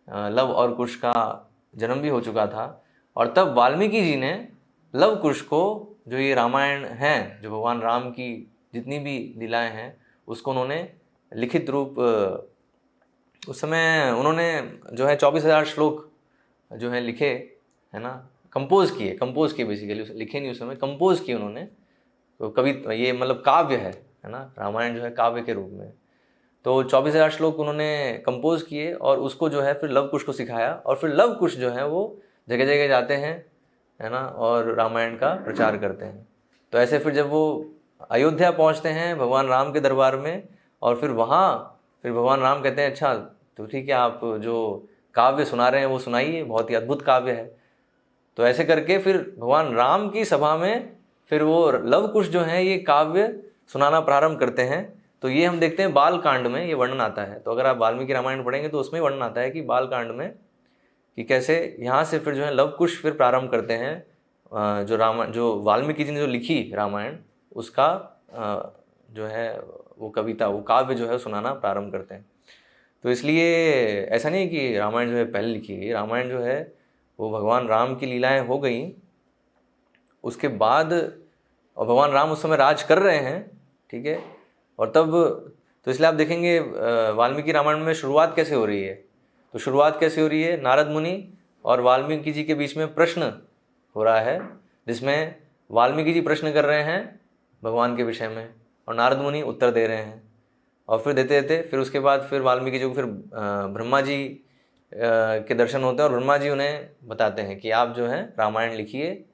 लव और कुश का जन्म भी हो चुका था। और तब वाल्मीकि जी ने लव कुश को, जो ये रामायण है, जो भगवान राम की जितनी भी लीलाएं हैं, उसको उन्होंने लिखित रूप, उस समय उन्होंने जो है 24,000 श्लोक जो है लिखे, है ना, कंपोज किए बेसिकली, लिखे नहीं उस समय, कंपोज किए उन्होंने। तो कवि, ये मतलब काव्य है ना, रामायण जो है काव्य के रूप में। तो 24,000 श्लोक उन्होंने कंपोज किए और उसको जो है फिर लव कुश को सिखाया, और फिर लव कुश जो है वो जगह जगह जाते हैं, है ना, और रामायण का प्रचार करते हैं। तो ऐसे फिर जब वो अयोध्या पहुंचते हैं भगवान राम के दरबार में, और फिर भगवान राम कहते हैं अच्छा तो ठीक है, आप जो काव्य सुना रहे हैं वो सुनाइए, बहुत ही अद्भुत काव्य है। तो ऐसे करके फिर भगवान राम की सभा में फिर वो लव कुश जो है ये काव्य सुनाना प्रारंभ करते हैं। तो ये हम देखते हैं बाल कांड में ये वर्णन आता है। तो अगर आप वाल्मीकि रामायण पढ़ेंगे तो उसमें वर्णन आता है कि बाल कांड में कि कैसे यहाँ से फिर जो है लव कुश फिर प्रारंभ करते हैं। जो वाल्मीकि जी ने जो लिखी रामायण उसका जो है वो कविता, वो काव्य जो है सुनाना प्रारंभ करते हैं। तो इसलिए ऐसा नहीं कि रामायण जो है पहले लिखी गई, रामायण जो है वो भगवान राम की लीलाएं हो गई उसके बाद, और भगवान राम उस समय राज कर रहे हैं, ठीक है। और तब तो इसलिए आप देखेंगे वाल्मीकि रामायण में शुरुआत कैसे हो रही है। तो शुरुआत कैसे हो रही है, नारद मुनि और वाल्मीकि जी के बीच में प्रश्न हो रहा है, जिसमें वाल्मीकि जी प्रश्न कर रहे हैं भगवान के विषय में और नारद मुनि उत्तर दे रहे हैं। और फिर देते देते फिर उसके बाद फिर वाल्मीकि जी को फिर ब्रह्मा जी के दर्शन होते हैं और ब्रह्मा जी उन्हें बताते हैं कि आप जो है रामायण लिखिए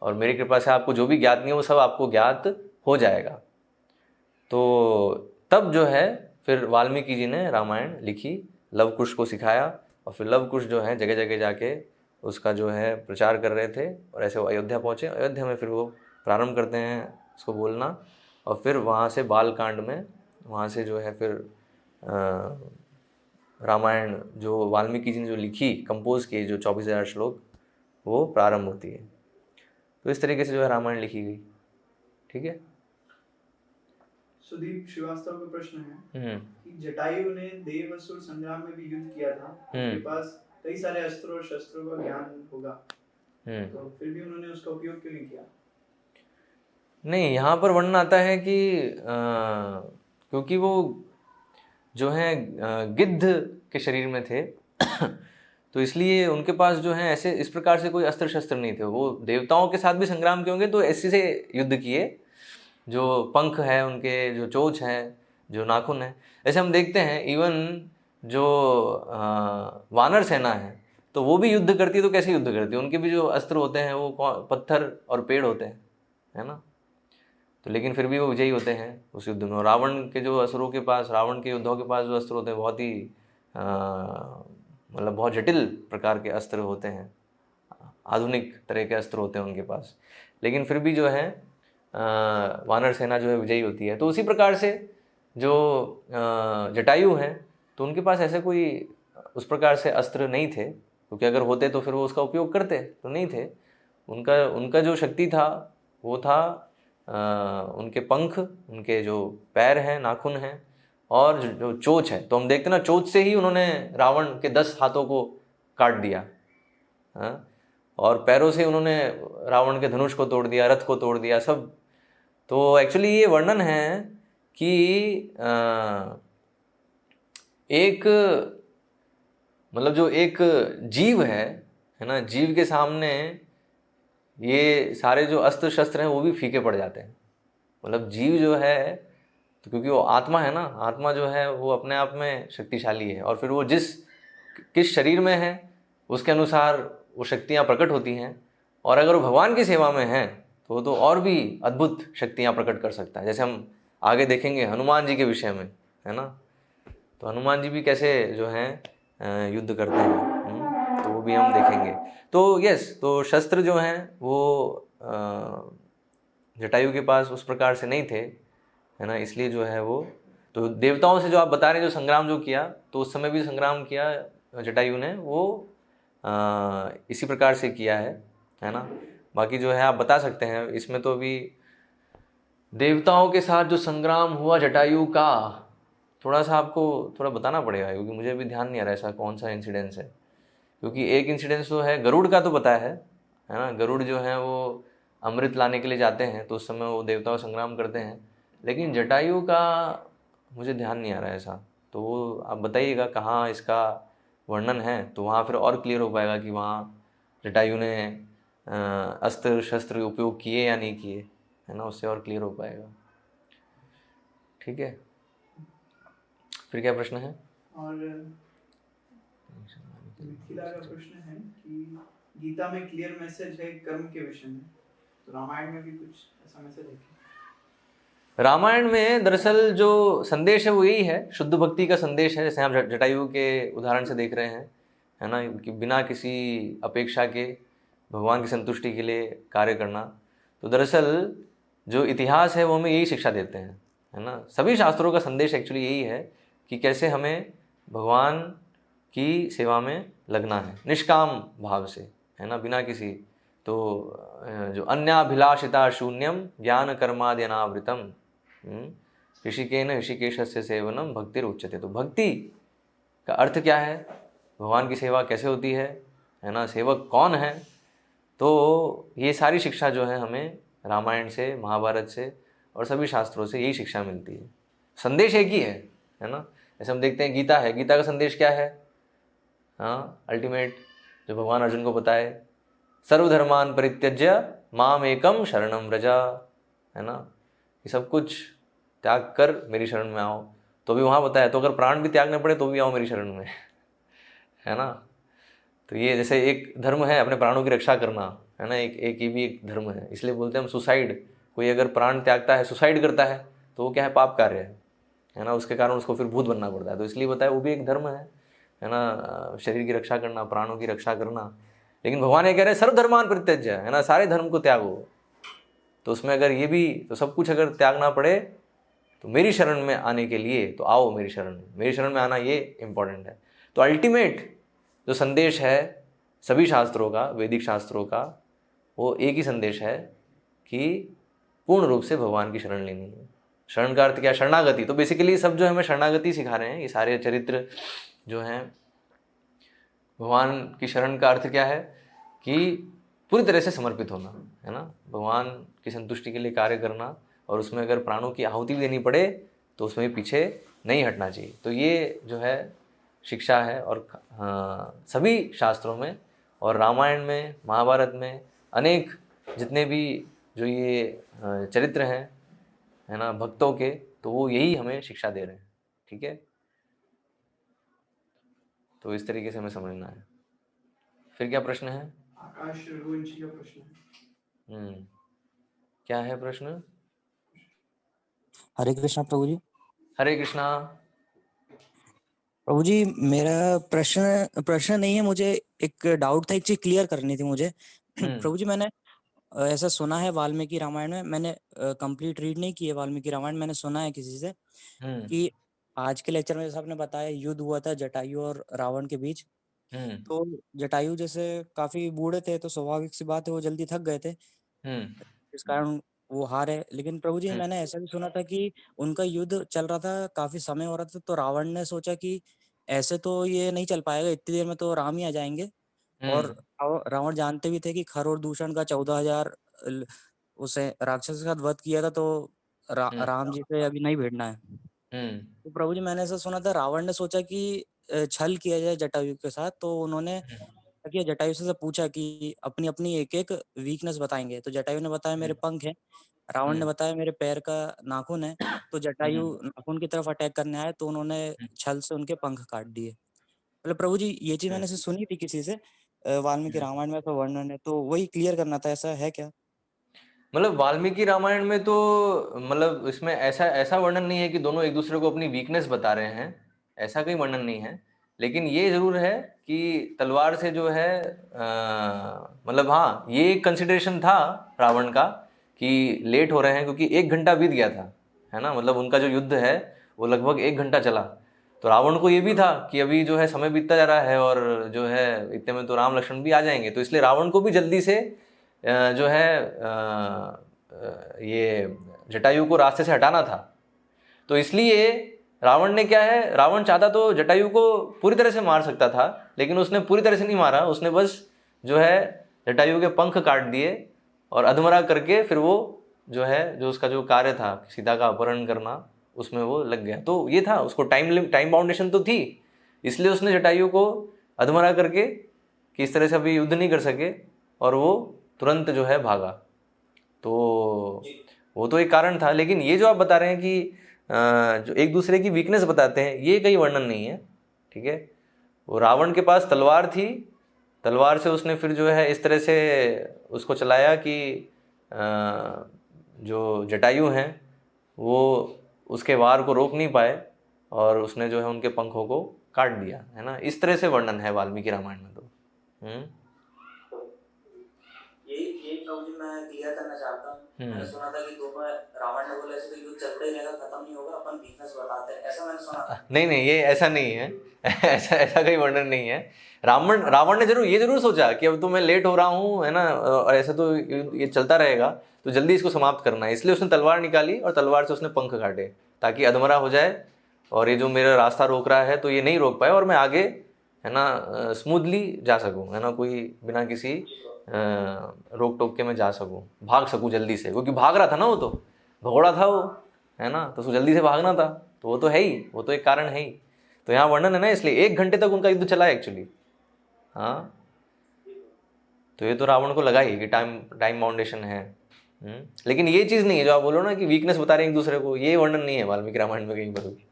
और मेरी कृपा से आपको जो भी ज्ञात नहीं है वो सब आपको ज्ञात हो जाएगा। तो तब जो है फिर वाल्मीकि जी ने रामायण लिखी, लव कुश को सिखाया, और फिर लव कुश जो है जगह जगह जाके उसका जो है प्रचार कर रहे थे। और ऐसे वो अयोध्या पहुँचे, अयोध्या में फिर वो प्रारंभ करते हैं उसको बोलना, और फिर वहाँ से बाल कांड में वहाँ से जो है फिर रामायण जो वाल्मीकि जी ने जो लिखी, कंपोज की, जो 24,000 श्लोक, वो प्रारंभ होती है। तो इस तरीके से जो है रामायण लिखी गई, ठीक है। सुदीप श्रीवास्तव का प्रश्न है कि जटायु ने देवासुर संग्राम में भी युद्ध किया था, उनके पास कई सारे अस्त्रों और शस्त्रों का ज्ञान होगा, तो फिर भी उन्होंने उसका उपयोग क्यों नहीं किया? नहीं, यहाँ पर वर्णन आता है कि क्योंकि वो जो है गिद्ध के शरीर में थे तो इसलिए उनके पास जो है ऐसे इस प्रकार से कोई अस्त्र शस्त्र नहीं थे। वो देवताओं के साथ भी संग्राम किए होंगे तो ऐसे से युद्ध किए, जो पंख है उनके, जो चोंच है, जो नाखून है। ऐसे हम देखते हैं इवन जो वानर सेना है तो वो भी युद्ध करती है। तो कैसे युद्ध करती है, उनके भी जो अस्त्र होते हैं वो पत्थर और पेड़ होते हैं, है ना। तो लेकिन फिर भी वो विजयी होते हैं उस युद्ध में। रावण के जो असुरों के पास, रावण के योद्धाओं के पास जो अस्त्र होते हैं बहुत ही मतलब बहुत जटिल प्रकार के अस्त्र होते हैं, आधुनिक तरह के अस्त्र होते हैं उनके पास, लेकिन फिर भी जो है वानर सेना जो है विजयी होती है। तो उसी प्रकार से जो जटायु हैं तो उनके पास ऐसे कोई उस प्रकार से अस्त्र नहीं थे, क्योंकि अगर होते तो फिर वो उसका उपयोग करते, तो नहीं थे। उनका जो शक्ति था वो था उनके पंख, उनके जो पैर हैं, नाखून हैं, और जो चोंच है। तो हम देखते ना, चोंच से ही उन्होंने रावण के 10 हाथों को काट दिया, और पैरों से उन्होंने रावण के धनुष को तोड़ दिया, रथ को तोड़ दिया, सब। तो एक्चुअली ये वर्णन है कि एक मतलब जो एक जीव है ना, जीव के सामने ये सारे जो अस्त्र शस्त्र हैं वो भी फीके पड़ जाते हैं। मतलब जीव जो है, तो क्योंकि वो आत्मा है ना, आत्मा जो है वो अपने आप में शक्तिशाली है, और फिर वो किस शरीर में है उसके अनुसार वो शक्तियाँ प्रकट होती हैं। और अगर वो भगवान की सेवा में है तो वो तो और भी अद्भुत शक्तियाँ प्रकट कर सकता है। जैसे हम आगे देखेंगे हनुमान जी के विषय में, है ना। तो हनुमान जी भी कैसे जो हैं युद्ध करते हैं, तो वो भी हम देखेंगे। तो यस, तो शस्त्र जो हैं वो जटायु के पास उस प्रकार से नहीं थे, है ना। इसलिए जो है वो, तो देवताओं से जो आप बता रहे हैं जो संग्राम जो किया, तो उस समय भी संग्राम किया जटायु ने, वो इसी प्रकार से किया है ना। बाकी जो है आप बता सकते हैं इसमें, तो अभी देवताओं के साथ जो संग्राम हुआ जटायु का, थोड़ा सा आपको थोड़ा बताना पड़ेगा, क्योंकि मुझे भी ध्यान नहीं आ रहा ऐसा कौन सा इंसिडेंस है। क्योंकि एक इंसिडेंस तो है गरुड़ का, तो पता है ना। गरुड़ जो है वो अमृत लाने के लिए जाते हैं, तो उस समय वो देवताओं संग्राम करते हैं। लेकिन जटायु का मुझे ध्यान नहीं आ रहा है ऐसा, तो वो आप बताइएगा कहाँ इसका वर्णन है, तो वहाँ फिर और क्लियर हो पाएगा कि वहाँ जटायु ने अस्त्र शस्त्र उपयोग किए या नहीं किए, है ना। उससे और क्लियर हो पाएगा, ठीक है। फिर क्या प्रश्न है? और मिथिला का प्रश्न है कि गीता में क्लियर मैसेज है कर्म के विषय में, तो रामायण में भी कुछ ऐसा मैसेज है? रामायण में दरअसल जो संदेश है वो यही है, शुद्ध भक्ति का संदेश है। जैसे हम जटायु के उदाहरण से देख रहे हैं, है ना, कि बिना किसी अपेक्षा के भगवान की संतुष्टि के लिए कार्य करना। तो दरअसल जो इतिहास है वो हमें यही शिक्षा देते हैं, है ना। सभी शास्त्रों का संदेश एक्चुअली यही है कि कैसे हमें भगवान की सेवा में लगना है निष्काम भाव से, है ना, बिना किसी तो जो अन्याभिलाषिता शून्यम ज्ञान कर्मादि अनावृतम ऋषिकेन ऋषिकेशस्य सेवनम भक्तिर उच्यते। तो भक्ति का अर्थ क्या है, भगवान की सेवा कैसे होती है ना, सेवक कौन है। तो ये सारी शिक्षा जो है हमें रामायण से, महाभारत से और सभी शास्त्रों से यही शिक्षा मिलती है। संदेश एक ही है ना। जैसे हम देखते हैं गीता है, गीता का संदेश क्या है, हाँ, अल्टीमेट जो भगवान अर्जुन को बताए, सर्वधर्मान परित्यज्य माम एकम शरणम व्रजा, है ना, ये सब कुछ त्याग कर मेरी शरण में आओ। तो भी वहाँ बताया, तो अगर प्राण भी त्यागने पड़े तो भी आओ मेरी शरण में, है ना। तो ये जैसे एक धर्म है अपने प्राणों की रक्षा करना, है ना, एक ये भी एक धर्म है। इसलिए बोलते हैं हम सुसाइड, कोई अगर प्राण त्यागता है, सुसाइड करता है, तो वो क्या है, पाप कार्य है ना, उसके कारण उसको फिर भूत बनना पड़ता है। तो इसलिए बताया वो भी एक धर्म है ना, शरीर की रक्षा करना, प्राणों की रक्षा करना। लेकिन भगवान ये कह रहे हैं सर्वधर्मान परित्यज्य, है ना, सारे धर्म को त्यागो। तो उसमें अगर ये भी, तो सब कुछ अगर त्यागना पड़े तो मेरी शरण में आने के लिए तो आओ मेरी शरण में, मेरी शरण में आना ये इम्पोर्टेंट है। तो अल्टीमेट जो संदेश है सभी शास्त्रों का, वैदिक शास्त्रों का, वो एक ही संदेश है कि पूर्ण रूप से भगवान की शरण लेनी है। शरण का अर्थ क्या, शरणागति। तो बेसिकली सब जो हमें शरणागति सिखा रहे हैं, ये सारे चरित्र जो हैं, भगवान की शरण का अर्थ क्या है कि पूरी तरह से समर्पित होना, है ना, भगवान की संतुष्टि के लिए कार्य करना, और उसमें अगर प्राणों की आहुति भी देनी पड़े तो उसमें पीछे नहीं हटना चाहिए। तो ये जो है शिक्षा है, और सभी शास्त्रों में और रामायण में, महाभारत में, अनेक जितने भी जो ये चरित्र हैं, है ना, भक्तों के, तो वो यही हमें शिक्षा दे रहे हैं। ठीक है, तो इस तरीके से हमें समझना है। फिर क्या प्रश्न है? आकाश रघुवंशी का प्रश्न है। क्या है प्रश्न? हरे कृष्णा प्रभु जी। हरे कृष्णा प्रभु जी, मेरा प्रश्न नहीं है, मुझे एक डाउट था, एक चीज क्लियर करनी थी मुझे। प्रभु जी, मैंने ऐसा सुना है वाल्मीकि रामायण में, मैंने कंप्लीट रीड नहीं की है वाल्मीकि रामायण, मैंने सुना है किसी से कि आज के लेक्चर में जैसा आपने बताया युद्ध हुआ था जटायु और रावण के बीच। तो जटायु जैसे काफी बूढ़े थे, तो स्वाभाविक सी बात है वो जल्दी थक गए थे, इस कारण वो हारे। लेकिन प्रभु जी, मैंने ऐसा भी सुना था कि उनका युद्ध चल रहा था, काफी समय हो रहा था, तो रावण ने सोचा कि ऐसे तो ये नहीं चल पाएगा, इतनी देर में तो राम ही आ जाएंगे। और रावण जानते भी थे कि खर और दूषण का 14,000 उसे राक्षस के साथ वध किया था, तो राम जी से अभी नहीं भिड़ना है। तो प्रभु जी, मैंने ऐसा सुना था रावण ने सोचा कि छल किया जाए जटायु के साथ, तो उन्होंने कि जटायु से पूछा कि अपनी अपनी एक एक वीकनेस बताएंगे। तो जटायु ने बताया मेरे पंख हैं, रावण ने बताया मेरे पैर का नाखून है। तो जटायु नाखून की तरफ अटैक करने आए, तो उन्होंने छल से उनके पंख काट दिए। मतलब प्रभु जी, ये चीज मैंने सुनी थी किसी से, वाल्मीकि रामायण में ऐसा वर्णन है, तो वही क्लियर करना था, ऐसा है क्या? मतलब वाल्मीकि रामायण में तो मतलब इसमें ऐसा वर्णन नहीं है कि दोनों एक दूसरे को अपनी वीकनेस बता रहे हैं, ऐसा कोई वर्णन नहीं है। लेकिन ये जरूर है कि तलवार से जो है मतलब हाँ, ये एक कंसिडरेशन था रावण का कि लेट हो रहे हैं, क्योंकि 1 घंटा बीत गया था, है ना, मतलब उनका जो युद्ध है वो लगभग 1 घंटा चला। तो रावण को ये भी था कि अभी जो है समय बीतता जा रहा है, और जो है इतने में तो राम लक्ष्मण भी आ जाएंगे। तो इसलिए रावण को भी जल्दी से जो है ये जटायु को रास्ते से हटाना था। तो इसलिए रावण ने क्या है, रावण चाहता तो जटायु को पूरी तरह से मार सकता था, लेकिन उसने पूरी तरह से नहीं मारा, उसने बस जो है जटायु के पंख काट दिए और अधमरा करके फिर वो जो है जो उसका जो कार्य था सीता का अपहरण करना, उसमें वो लग गया। तो ये था, उसको टाइम बाउंडेशन तो थी, इसलिए उसने जटायु को अधमरा करके कि इस तरह से अभी युद्ध नहीं कर सके, और वो तुरंत जो है भागा। तो वो तो एक कारण था। लेकिन ये जो आप बता रहे हैं कि जो एक दूसरे की वीकनेस बताते हैं, ये कहीं वर्णन नहीं है। ठीक है, वो रावण के पास तलवार थी, तलवार से उसने फिर जो है इस तरह से उसको चलाया कि जो जटायु हैं वो उसके वार को रोक नहीं पाए और उसने जो है उनके पंखों को काट दिया, है ना। इस तरह से वर्णन है वाल्मीकि रामायण में। तो यही प्रभु जी मैं क्लियर करना चाहता हूँ। मैंने सुना था कि दो बार रावण ने बोला ऐसे तो युद्ध चलता ही रहेगा, खत्म नहीं होगा, अपन वीकनेस बताते हैं, ऐसा मैंने सुना था। नहीं, ये ऐसा नहीं है। ऐसा कोई वर्णन नहीं है। रावण ने ये जरूर सोचा कि अब तो मैं लेट हो रहा हूँ, है ना, और ऐसा तो ये चलता रहेगा, तो जल्दी इसको समाप्त करना है। इसलिए उसने तलवार निकाली और तलवार से उसने पंख काटे ताकि अधमरा हो जाए और ये जो मेरा रास्ता रोक रहा है तो ये नहीं रोक पाए और मैं आगे, है ना, स्मूथली जा सकूँ, है ना, कोई बिना किसी रोक टोक के मैं जा सकूँ, भाग सकूँ जल्दी से, क्योंकि भाग रहा था ना, वो तो भगोड़ा था वो, है ना, तो उसको जल्दी से भागना था, तो वो तो है ही, वो तो एक कारण है ही। तो यहाँ वर्णन है ना, इसलिए 1 घंटे तक उनका युद्ध चला है एक्चुअली। हाँ, तो ये तो रावण को लगा ही कि टाइम बाउंडेशन है। लेकिन ये चीज़ नहीं है जो आप बोलो ना कि वीकनेस बता रहे हैं एक दूसरे को, ये वर्णन नहीं है वाल्मीकि रामायण में कहीं पर भी।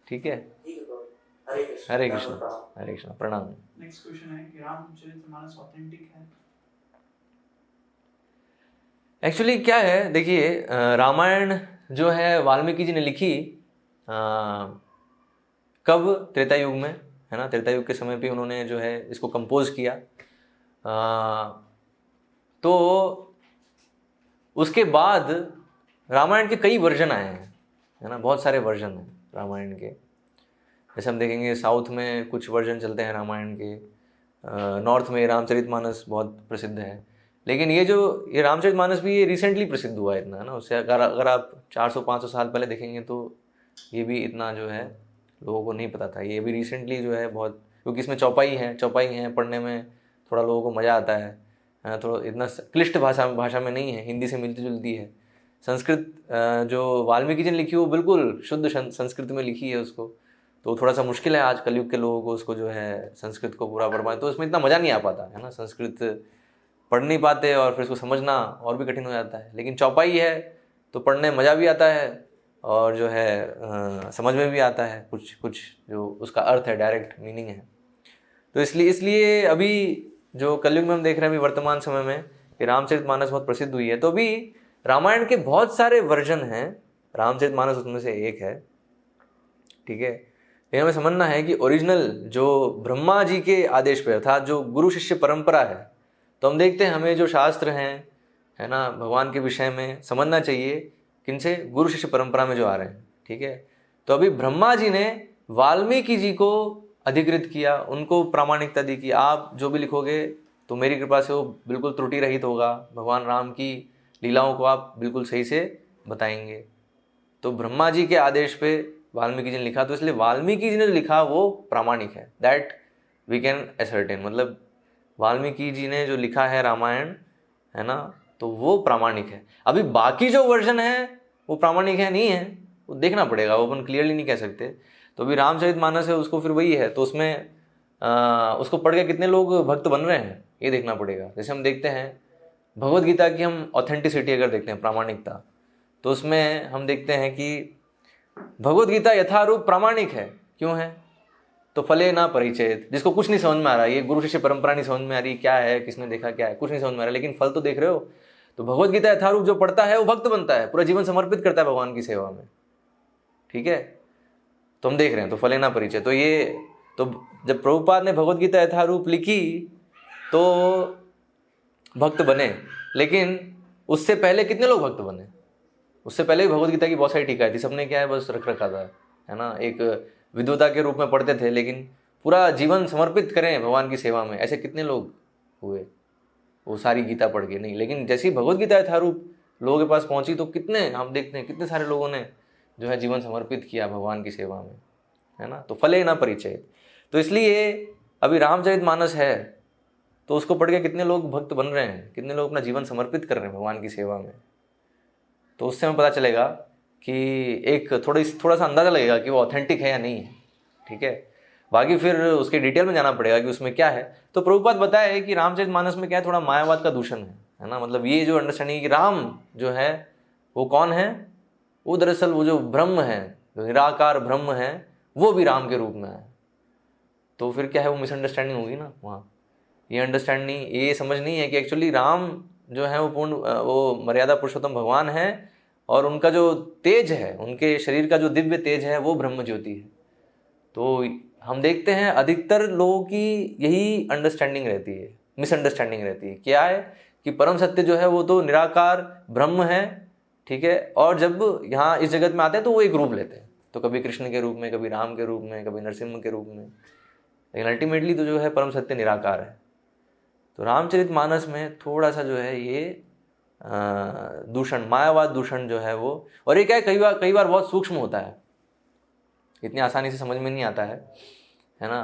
ठीक है, हरे कृष्ण, हरे कृष्ण, प्रणाम। नेक्स्ट क्वेश्चन है कि रामचरितमानस ऑथेंटिक है? एक्चुअली क्या है, देखिए, रामायण जो है वाल्मीकि जी ने लिखी कब? त्रेता युग में, है ना। त्रेता युग के समय पे उन्होंने जो है इसको कंपोज किया। तो उसके बाद रामायण के कई वर्जन आए हैं, है ना, बहुत सारे वर्जन हैं रामायण के। जैसे हम देखेंगे साउथ में कुछ वर्जन चलते हैं रामायण के, नॉर्थ में रामचरितमानस बहुत प्रसिद्ध है। लेकिन ये रामचरितमानस भी ये रिसेंटली प्रसिद्ध हुआ है इतना, है ना। उससे अगर आप 400-500 साल पहले देखेंगे तो ये भी इतना जो है लोगों को नहीं पता था। ये भी रिसेंटली जो है बहुत, क्योंकि इसमें चौपाई है, पढ़ने में थोड़ा लोगों को मज़ा आता है, थोड़ा इतना क्लिष्ट भाषा में नहीं है, हिंदी से मिलती जुलती है। संस्कृत जो वाल्मीकि जी ने लिखी वो बिल्कुल शुद्ध संस्कृत में लिखी है उसको, तो थोड़ा सा मुश्किल है आज कलयुग के लोगों को उसको जो है संस्कृत को पूरा पढ़ पाए, तो उसमें इतना मज़ा नहीं आ पाता, है ना। संस्कृत पढ़ नहीं पाते और फिर इसको समझना और भी कठिन हो जाता है। लेकिन चौपाई है तो पढ़ने में मज़ा भी आता है और जो है समझ में भी आता है, कुछ जो उसका अर्थ है, डायरेक्ट मीनिंग है। तो इसलिए अभी जो कलयुग में हम देख रहे हैं अभी वर्तमान समय में कि रामचरितमानस बहुत प्रसिद्ध हुई है। तो अभी रामायण के बहुत सारे वर्जन हैं, रामचरितमानस उसमें से एक है, ठीक है। लेकिन हमें समझना है कि ओरिजिनल जो ब्रह्मा जी के आदेश पे था, जो गुरु शिष्य परंपरा है, तो हम देखते हैं हमें जो शास्त्र हैं, है ना, भगवान के विषय में समझना चाहिए किनसे? गुरु शिष्य परंपरा में जो आ रहे हैं, ठीक है। तो अभी ब्रह्मा जी ने वाल्मीकि जी को अधिकृत किया, उनको प्रामाणिकता दी कि आप जो भी लिखोगे तो मेरी कृपा से वो बिल्कुल त्रुटि रहित होगा, भगवान राम की लीलाओं को आप बिल्कुल सही से बताएंगे। तो ब्रह्मा जी के आदेश पे वाल्मीकि जी ने लिखा, तो इसलिए वाल्मीकि जी ने जो लिखा वो प्रामाणिक है, दैट वी कैन असर्टेन। मतलब वाल्मीकि जी ने जो लिखा है रामायण, है ना, तो वो प्रामाणिक है। अभी बाकी जो वर्जन है वो प्रामाणिक है नहीं है, वो देखना पड़ेगा, वो अपन क्लियरली नहीं कह सकते। तो अभी रामचरितमानस है, उसको फिर वही है, तो उसमें उसको पढ़ के कितने लोग भक्त बन रहे हैं ये देखना पड़ेगा। जैसे हम देखते हैं भगवद गीता की, हम ऑथेंटिसिटी अगर देखते हैं, प्रामाणिकता, तो उसमें हम देखते हैं कि भगवद गीता यथारूप प्रामाणिक है। क्यों है? तो फले ना परिचय, जिसको कुछ नहीं समझ में आ रहा, ये गुरु शिष्य परंपरा नहीं समझ में आ रही, क्या है, किसने देखा, क्या है, कुछ नहीं समझ में आ रहा, लेकिन फल तो देख रहे हो। तो भगवद गीता यथारूप जो पढ़ता है वो भक्त बनता है, पूरा जीवन समर्पित करता है भगवान की सेवा में, ठीक है। तो हम देख रहे हैं, तो फले ना परिचय, तो ये तो जब प्रभुपाद ने भगवद गीता यथारूप लिखी तो भक्त बने। लेकिन उससे पहले कितने लोग भक्त बने? उससे पहले भी भगवद गीता की बहुत सारी टीकाएं थी, सबने क्या है बस रख रखा था, है ना, एक विद्वता के रूप में पढ़ते थे, लेकिन पूरा जीवन समर्पित करें भगवान की सेवा में, ऐसे कितने लोग हुए वो सारी गीता पढ़ के? नहीं। लेकिन जैसी भगवद गीता यथारूप लोगों के पास पहुंची तो कितने, हम देखते हैं कितने सारे लोगों ने जो है जीवन समर्पित किया भगवान की सेवा में, है ना। तो फले ना परिचय, तो इसलिए अभी रामचरितमानस है तो उसको पढ़ के कितने लोग भक्त बन रहे हैं, कितने लोग अपना जीवन समर्पित कर रहे हैं भगवान की सेवा में। तो उससे हमें पता चलेगा कि एक थोड़ा सा अंदाज़ा लगेगा कि वो ऑथेंटिक है या नहीं है, ठीक है। बाकी फिर उसके डिटेल में जाना पड़ेगा कि उसमें क्या है। तो प्रभुपाद बताया है कि रामचरितमानस में क्या है, थोड़ा मायावाद का दूषण है ना। मतलब ये जो अंडरस्टैंडिंग कि राम जो है वो कौन है, वो दरअसल वो जो ब्रह्म है, जो निराकार ब्रह्म है, वो भी राम के रूप में है। तो फिर क्या है, वो मिसअंडरस्टैंडिंग होगी ना वहाँ। ये अंडरस्टैंडिंग, ये समझ नहीं है कि एक्चुअली राम जो है वो पूर्ण वो मर्यादा पुरुषोत्तम भगवान है, और उनका जो तेज है, उनके शरीर का जो दिव्य तेज है वो ब्रह्म ज्योति है। तो हम देखते हैं अधिकतर लोगों की यही अंडरस्टैंडिंग रहती है, मिसअंडरस्टैंडिंग रहती है। क्या है कि परम सत्य जो है वो तो निराकार ब्रह्म है, ठीक है, और जब यहाँ इस जगत में आते हैं तो वो एक रूप लेते हैं, तो कभी कृष्ण के रूप में, कभी राम के रूप में, कभी नरसिम्हा के रूप में, लेकिन अल्टीमेटली तो जो है परम सत्य निराकार है। तो रामचरितमानस में थोड़ा सा जो है ये दूषण, मायावाद दूषण जो है वो, और ये क्या है कई बार बहुत सूक्ष्म होता है, इतनी आसानी से समझ में नहीं आता है ना,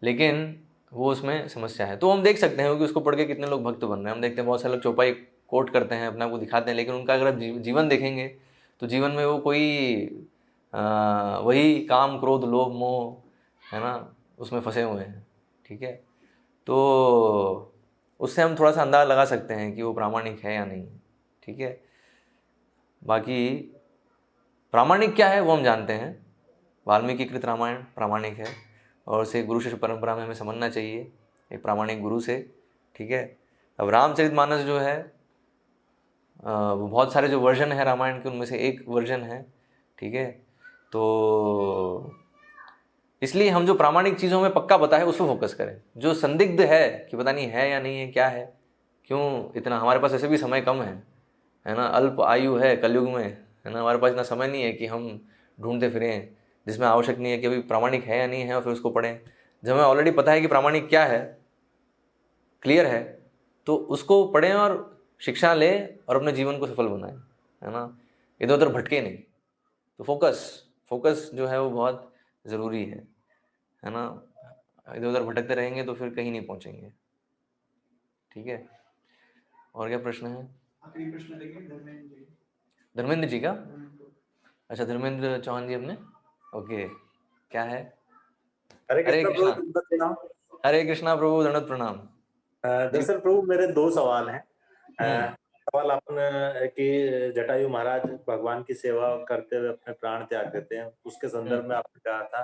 लेकिन वो उसमें समस्या है। तो हम देख सकते हैं कि उसको पढ़ के कितने लोग भक्त बन रहे हैं। हम देखते हैं बहुत सारे लोग चौपाई कोट करते हैं, अपने आप को दिखाते हैं, लेकिन उनका अगर आप जीवन देखेंगे तो जीवन में वो कोई वही काम क्रोध लोभ मोह है ना, उसमें फंसे हुए हैं, ठीक है। तो उससे हम थोड़ा सा अंदाज़ा लगा सकते हैं कि वो प्रामाणिक है या नहीं, ठीक है। बाकी प्रामाणिक क्या है वो हम जानते हैं, वाल्मीकि कृत रामायण प्रामाणिक है, और उसे गुरु शिष्य परंपरा में हमें समझना चाहिए एक प्रामाणिक गुरु से, ठीक है। अब रामचरितमानस जो है वो बहुत सारे जो वर्जन है रामायण के, उनमें से एक वर्जन है, ठीक है। तो इसलिए हम जो प्रामाणिक चीज़ों में पक्का पता है उस पर फोकस करें। जो संदिग्ध है कि पता नहीं है या नहीं है, क्या है, क्यों इतना, हमारे पास ऐसे भी समय कम है ना, अल्प आयु है कलयुग में, है ना, हमारे पास इतना समय नहीं है कि हम ढूंढते फिरें जिसमें आवश्यक नहीं है कि अभी प्रामाणिक है या नहीं है और फिर उसको पढ़ें। जब हमें ऑलरेडी पता है कि प्रामाणिक क्या है, क्लियर है, तो उसको पढ़ें और शिक्षा लें और अपने जीवन को सफल बनाएं, है ना, इधर उधर भटके नहीं। तो फोकस जो है वो बहुत ज़रूरी है ना, इधर उधर भटकते रहेंगे तो फिर कहीं नहीं पहुंचेंगे, ठीक है। और क्या प्रश्न है? आखिरी प्रश्न देखिए धर्मेंद्र जी का। अच्छा, धर्मेंद्र चौहान जी अपने, ओके, क्या है? हरे कृष्णा प्रभु, हरे कृष्णा प्रभु, दंडवत प्रणाम। दरअसल प्रभु मेरे दो सवाल हैं। सवाल अपन कि जटायु महाराज भगवान की सेवा करते हुए अपने प्राण त्याग देते हैं, उसके संदर्भ में आपने कहा था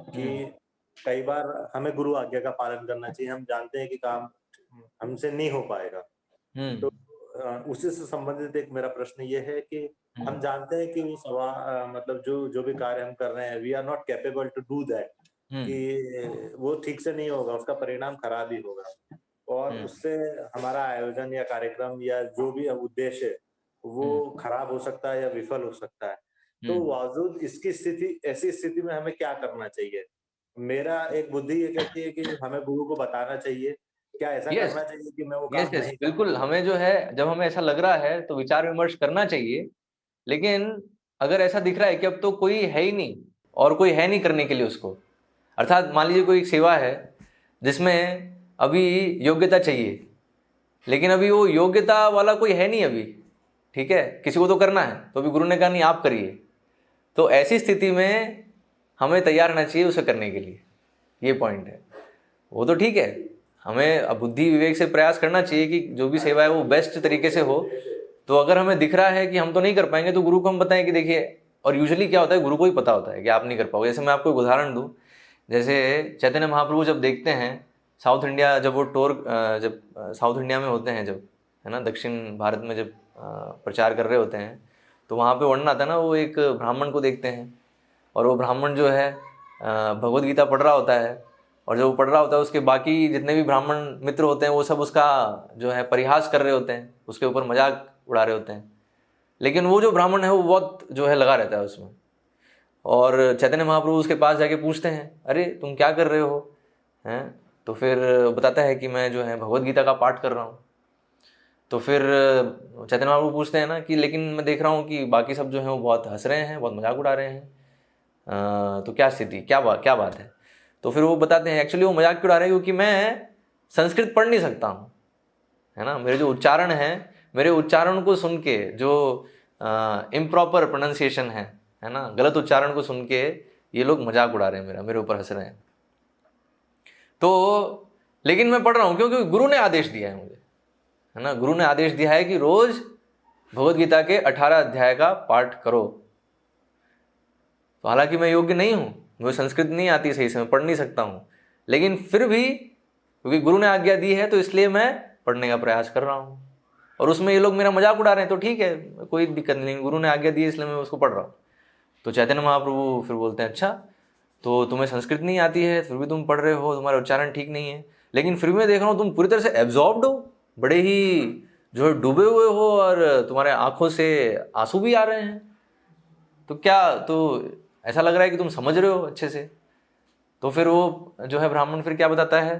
कि कई बार हमें गुरु आज्ञा का पालन करना चाहिए, हम जानते हैं कि काम हमसे नहीं हो पाएगा। तो उसी से संबंधित एक मेरा प्रश्न ये है कि हम जानते हैं कि वो मतलब जो भी कार्य हम कर रहे हैं, we are not capable to do that, कि वो ठीक से नहीं होगा, उसका परिणाम खराब ही होगा, और उससे हमारा आयोजन या कार्यक्रम या जो भी उद्देश्य है वो खराब हो सकता है या विफल हो सकता है। तो बावजूद इसकी स्थिति, ऐसी स्थिति में हमें क्या करना चाहिए? मेरा एक बुद्धि ये कहती है कि हमें गुरु को बताना चाहिए, क्या ऐसा करना चाहिए कि मैं वो काम नहीं कर। बिल्कुल, हमें जो है जब हमें ऐसा लग रहा है तो विचार विमर्श करना चाहिए, लेकिन अगर ऐसा दिख रहा है कि अब तो कोई है ही नहीं और कोई है नहीं करने के लिए उसको, अर्थात मान लीजिए कोई सेवा है जिसमें अभी योग्यता चाहिए, लेकिन अभी वो योग्यता वाला कोई है नहीं अभी, ठीक है, किसी को तो करना है, तो अभी गुरु ने कहा नहीं आप करिए, तो ऐसी स्थिति में हमें तैयार रहना चाहिए उसे करने के लिए, ये पॉइंट है। वो तो ठीक है, हमें बुद्धि विवेक से प्रयास करना चाहिए कि जो भी सेवा है वो बेस्ट तरीके से हो। तो अगर हमें दिख रहा है कि हम तो नहीं कर पाएंगे तो गुरु को हम बताएं कि देखिए, और यूजुअली क्या होता है, गुरु को ही पता होता है कि आप नहीं कर पाओगे। जैसे मैं आपको एक उदाहरण दूं, जैसे चैतन्य महाप्रभु जब देखते हैं साउथ इंडिया, जब वो टूर जब साउथ इंडिया में होते हैं, जब है ना दक्षिण भारत में जब प्रचार कर रहे होते हैं, तो वहाँ पे वर्णन आता है ना, वो एक ब्राह्मण को देखते हैं और वो ब्राह्मण जो है भगवद गीता पढ़ रहा होता है, और जब वो पढ़ रहा होता है उसके बाकी जितने भी ब्राह्मण मित्र होते हैं वो सब उसका जो है परिहास कर रहे होते हैं, उसके ऊपर मजाक उड़ा रहे होते हैं, लेकिन वो जो ब्राह्मण है वो बहुत जो है लगा रहता है उसमें। और चैतन्य महाप्रभु उसके पास जाके पूछते हैं, अरे तुम क्या कर रहे हो, हैं? तो फिर बताता है कि मैं जो है भगवद गीता का पाठ कर रहा हूँ। तो फिर चैतन्य महाप्रभु पूछते हैं ना कि लेकिन मैं देख रहा हूँ कि बाकी सब जो है वो बहुत हंस रहे हैं, बहुत मजाक उड़ा रहे हैं, तो क्या स्थिति, क्या बात है? तो फिर वो बताते हैं एक्चुअली वो मजाक क्यों उड़ा रहे हैं, क्योंकि मैं संस्कृत पढ़ नहीं सकता हूँ, है ना, मेरे जो उच्चारण है, मेरे उच्चारण को सुन के जो इम्प्रॉपर प्रोनाउंसिएशन है ना, गलत उच्चारण को सुन के ये लोग मजाक उड़ा रहे हैं, मेरे ऊपर हंस रहे हैं। तो लेकिन मैं पढ़ रहा हूँ क्योंकि गुरु ने आदेश दिया है मुझे, है ना, गुरु ने आदेश दिया है कि रोज भगवद गीता के 18 अध्याय का पाठ करो। तो हालांकि मैं योग्य नहीं हूँ, मुझे संस्कृत नहीं आती सही से, मैं पढ़ नहीं सकता हूँ, लेकिन फिर भी क्योंकि गुरु ने आज्ञा दी है तो इसलिए मैं पढ़ने का प्रयास कर रहा हूँ। और उसमें ये लोग मेरा मजाक उड़ा रहे हैं तो ठीक है, कोई दिक्कत नहीं, गुरु ने आज्ञा दी है इसलिए मैं उसको पढ़ रहा हूँ। तो चैतन्य महाप्रभु फिर बोलते हैं अच्छा तो तुम्हें संस्कृत नहीं आती है फिर भी तुम पढ़ रहे हो, तुम्हारा उच्चारण ठीक नहीं है, लेकिन फिर भी मैं देख रहा हूँ तुम पूरी तरह से एब्जॉर्ब्ड हो, बड़े ही जो है डूबे हुए हो और तुम्हारे आंखों से आंसू भी आ रहे हैं, तो क्या तो ऐसा लग रहा है कि तुम समझ रहे हो अच्छे से। तो फिर वो जो है ब्राह्मण फिर क्या बताता है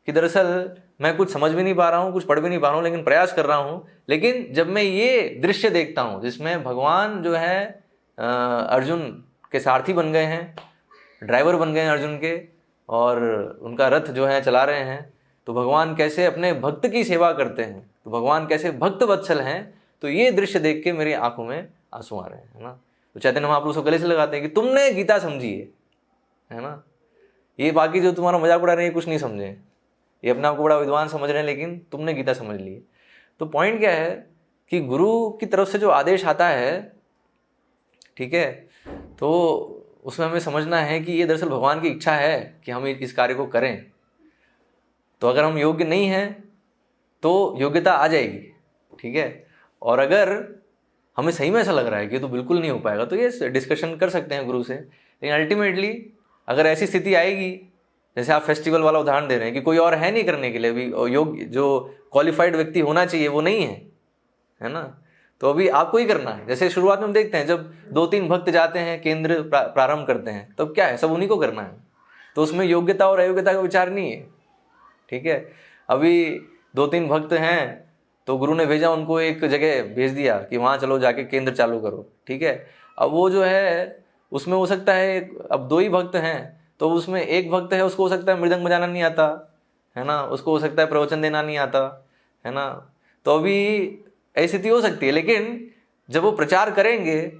कि दरअसल मैं कुछ समझ भी नहीं पा रहा हूँ, कुछ पढ़ भी नहीं पा रहा हूँ, लेकिन प्रयास कर रहा हूँ। लेकिन जब मैं ये दृश्य देखता हूँ जिसमें भगवान जो है अर्जुन के सारथी बन गए हैं, ड्राइवर बन गए हैं अर्जुन के, और उनका रथ जो है चला रहे हैं, तो भगवान कैसे अपने भक्त की सेवा करते हैं, तो भगवान कैसे भक्त वत्सल हैं, तो ये दृश्य देख के मेरी आंखों में आंसू आ रहे हैं, है ना। तो चैतन्य महाप्रभु उसको गले से लगाते हैं कि तुमने गीता समझी है ना, ये बाकी जो तुम्हारा मजाक उड़ा रहे हैं कुछ नहीं समझे, ये अपने आप को बड़ा विद्वान समझ रहे हैं, लेकिन तुमने गीता समझ ली है। तो पॉइंट क्या है कि गुरु की तरफ से जो आदेश आता है, ठीक है, तो उसमें हमें समझना है कि ये दरअसल भगवान की इच्छा है कि हम इस कार्य को करें। तो अगर हम योग्य नहीं हैं तो योग्यता आ जाएगी, ठीक है, और अगर हमें सही में ऐसा लग रहा है कि तो बिल्कुल नहीं हो पाएगा तो ये डिस्कशन कर सकते हैं गुरु से। लेकिन अल्टीमेटली अगर ऐसी स्थिति आएगी, जैसे आप फेस्टिवल वाला उदाहरण दे रहे हैं कि कोई और है नहीं करने के लिए, अभी योग्य जो क्वालिफाइड व्यक्ति होना चाहिए वो नहीं है ना, तो अभी आपको ही करना है। जैसे शुरुआत में हम देखते हैं जब 2-3 भक्त जाते हैं, केंद्र प्रारंभ करते हैं, तब क्या है, सब उन्हीं को करना है, तो उसमें योग्यता और अयोग्यता का विचार नहीं है, ठीक है। अभी 2-3 भक्त हैं तो गुरु ने भेजा, उनको एक जगह भेज दिया कि वहाँ चलो जाके केंद्र चालू करो, ठीक है। अब वो जो है उसमें हो सकता है, अब 2 ही भक्त हैं तो उसमें एक भक्त है उसको हो सकता है मृदंग बजाना नहीं आता, है ना, उसको हो सकता है प्रवचन देना नहीं आता, है ना, तो अभी ऐसी स्थिति हो सकती है। लेकिन जब वो प्रचार करेंगे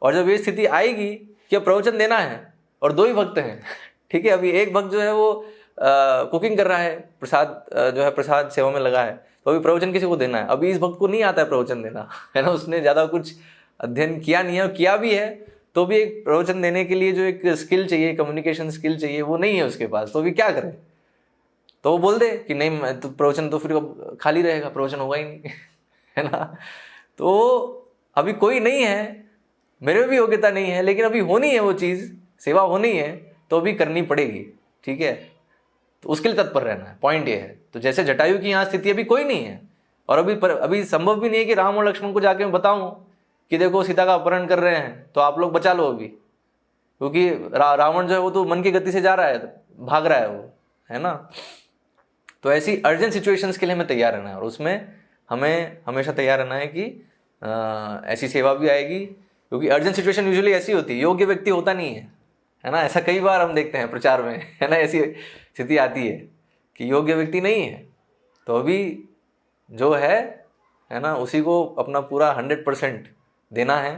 और जब ये स्थिति आएगी कि अब प्रवचन देना है और 2 ही भक्त हैं, ठीक है, अभी एक भक्त जो है वो कुकिंग कर रहा है, प्रसाद जो है प्रसाद सेवा में लगा है, तो अभी प्रवचन किसी को देना है, अभी इस भक्त को नहीं आता है प्रवचन देना, है ना, उसने ज़्यादा कुछ अध्ययन किया नहीं है, और किया भी है तो भी एक प्रवचन देने के लिए जो एक स्किल चाहिए, कम्युनिकेशन स्किल चाहिए, वो नहीं है उसके पास, तो अभी क्या करे, तो वो बोल दे कि नहीं तो प्रवचन तो फिर खाली रहेगा, प्रवचन होगा ही नहीं है ना। तो अभी कोई नहीं है, मेरे में भी योग्यता नहीं है, लेकिन अभी होनी है वो चीज़, सेवा होनी है तो अभी करनी पड़ेगी, ठीक है, तो उसके लिए तत्पर रहना है, पॉइंट ये है। तो जैसे जटायु की यहाँ स्थिति अभी कोई नहीं है, और अभी संभव भी नहीं है कि राम और लक्ष्मण को जाके मैं बताऊं कि देखो सीता का अपहरण कर रहे हैं तो आप लोग बचा लो अभी, क्योंकि रावण जो है वो तो मन की गति से जा रहा है, भाग रहा है वो, है ना। तो ऐसी अर्जेंट सिचुएशंस के लिए हमें तैयार रहना है, और उसमें हमें हमेशा तैयार रहना है कि ऐसी सेवा भी आएगी, क्योंकि अर्जेंट सिचुएशन यूजुअली ऐसी होती है, योग्य व्यक्ति होता नहीं है ना, ऐसा कई बार हम देखते हैं प्रचार में, है ना, ऐसी स्थिति आती है कि योग्य व्यक्ति नहीं है, तो अभी जो है ना, उसी को अपना पूरा 100% देना है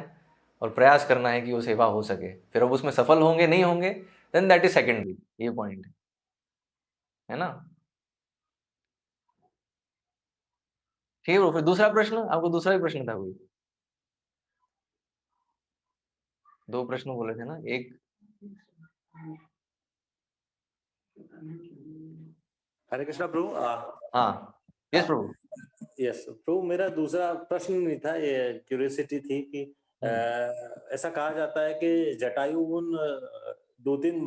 और प्रयास करना है कि वो सेवा हो सके। फिर अब उसमें सफल होंगे नहीं होंगे देन दैट इज सेकेंडरी, ये पॉइंट है ना। ठीक है, फिर दूसरा प्रश्न, आपको दूसरा भी प्रश्न था कोई? 2 प्रश्न बोले थे ना, एक हरे कृष्णा प्रभु। हाँ, यस प्रभु। यस प्रभु, मेरा दूसरा प्रश्न नहीं था, ये क्यूरियोसिटी थी कि ऐसा कहा जाता है कि जटायु उन 2-3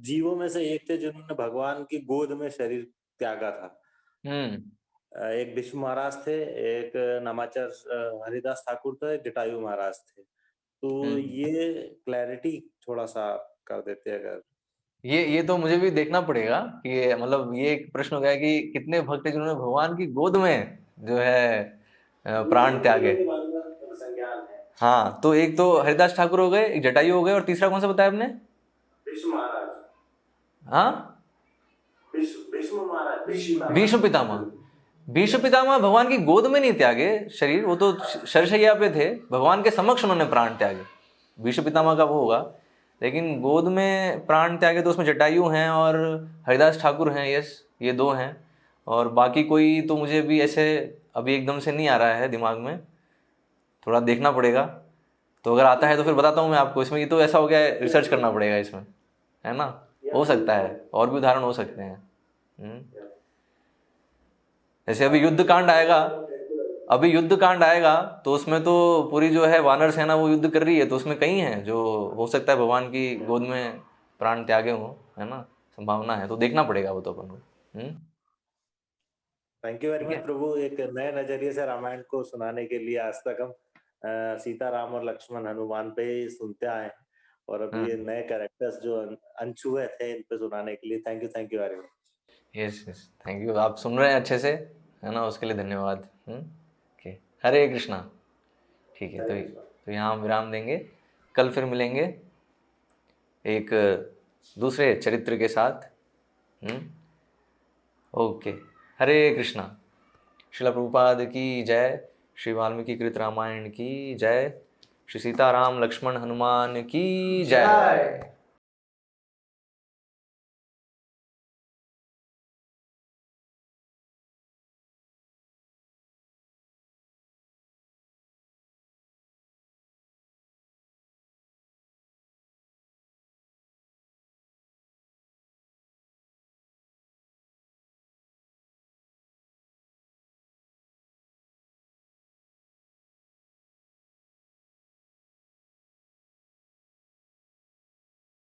जीवों में से एक थे जिन्होंने भगवान की गोद में शरीर त्यागा था। एक विष्णु महाराज थे, एक नामाचार हरिदास ठाकुर थे, जटायु महाराज थे। तो ये क्लैरिटी थोड़ा सा कर देते अगर। ये तो मुझे भी देखना पड़ेगा कि मतलब ये एक प्रश्न हो गया कि कितने भक्त जिन्होंने भगवान की गोद में जो है प्राण त्यागे। हाँ, तो एक तो हरिदास ठाकुर हो गए, एक जटायु हो गए, और तीसरा कौन सा बताया आपने? विष्णु महाराज। हाँ, भीष्म पितामह। भीष्म पितामह भगवान की गोद में नहीं त्यागे शरीर, वो तो शरशैया पे थे, भगवान के समक्ष उन्होंने प्राण त्यागे। भीष्म पितामह का वो होगा, लेकिन गोद में प्राण त्यागे तो उसमें जटायु हैं और हरिदास ठाकुर हैं, यस, ये 2 हैं, और बाकी कोई तो मुझे भी ऐसे अभी एकदम से नहीं आ रहा है दिमाग में, थोड़ा देखना पड़ेगा। तो अगर आता है तो फिर बताता हूँ मैं आपको। इसमें ये तो ऐसा हो गया, रिसर्च करना पड़ेगा इसमें, है ना, हो सकता है और भी उदाहरण हो सकते हैं। जैसे अभी युद्ध कांड आएगा, तो उसमें तो पूरी जो है वानर सेना वो युद्ध कर रही है, तो उसमें कई हैं जो हो सकता है भगवान की गोद में प्राण त्यागे हों, है ना, संभावना है, तो देखना पड़ेगा वो तो अपन को। थैंक यू वेरी मच प्रभु, एक नए नजरिए से रामायण को सुनाने के लिए। आज तक हम सीता राम और लक्ष्मण हनुमान पे ही सुनते आए हैं, और अभी ये नए कैरेक्टर्स जो अनछुए थे इन पे सुनाने के लिए thank you very much. Yes thank you, आप सुन रहे हैं अच्छे से, है ना, उसके लिए धन्यवाद। ओके, हरे कृष्णा। ठीक है, तो यहाँ विराम देंगे, कल फिर मिलेंगे एक दूसरे चरित्र के साथ। ओके, हरे कृष्णा। श्रील प्रभुपाद की जय, श्री वाल्मीकि कृत रामायण की जय, श्री सीताराम लक्ष्मण हनुमान की जय।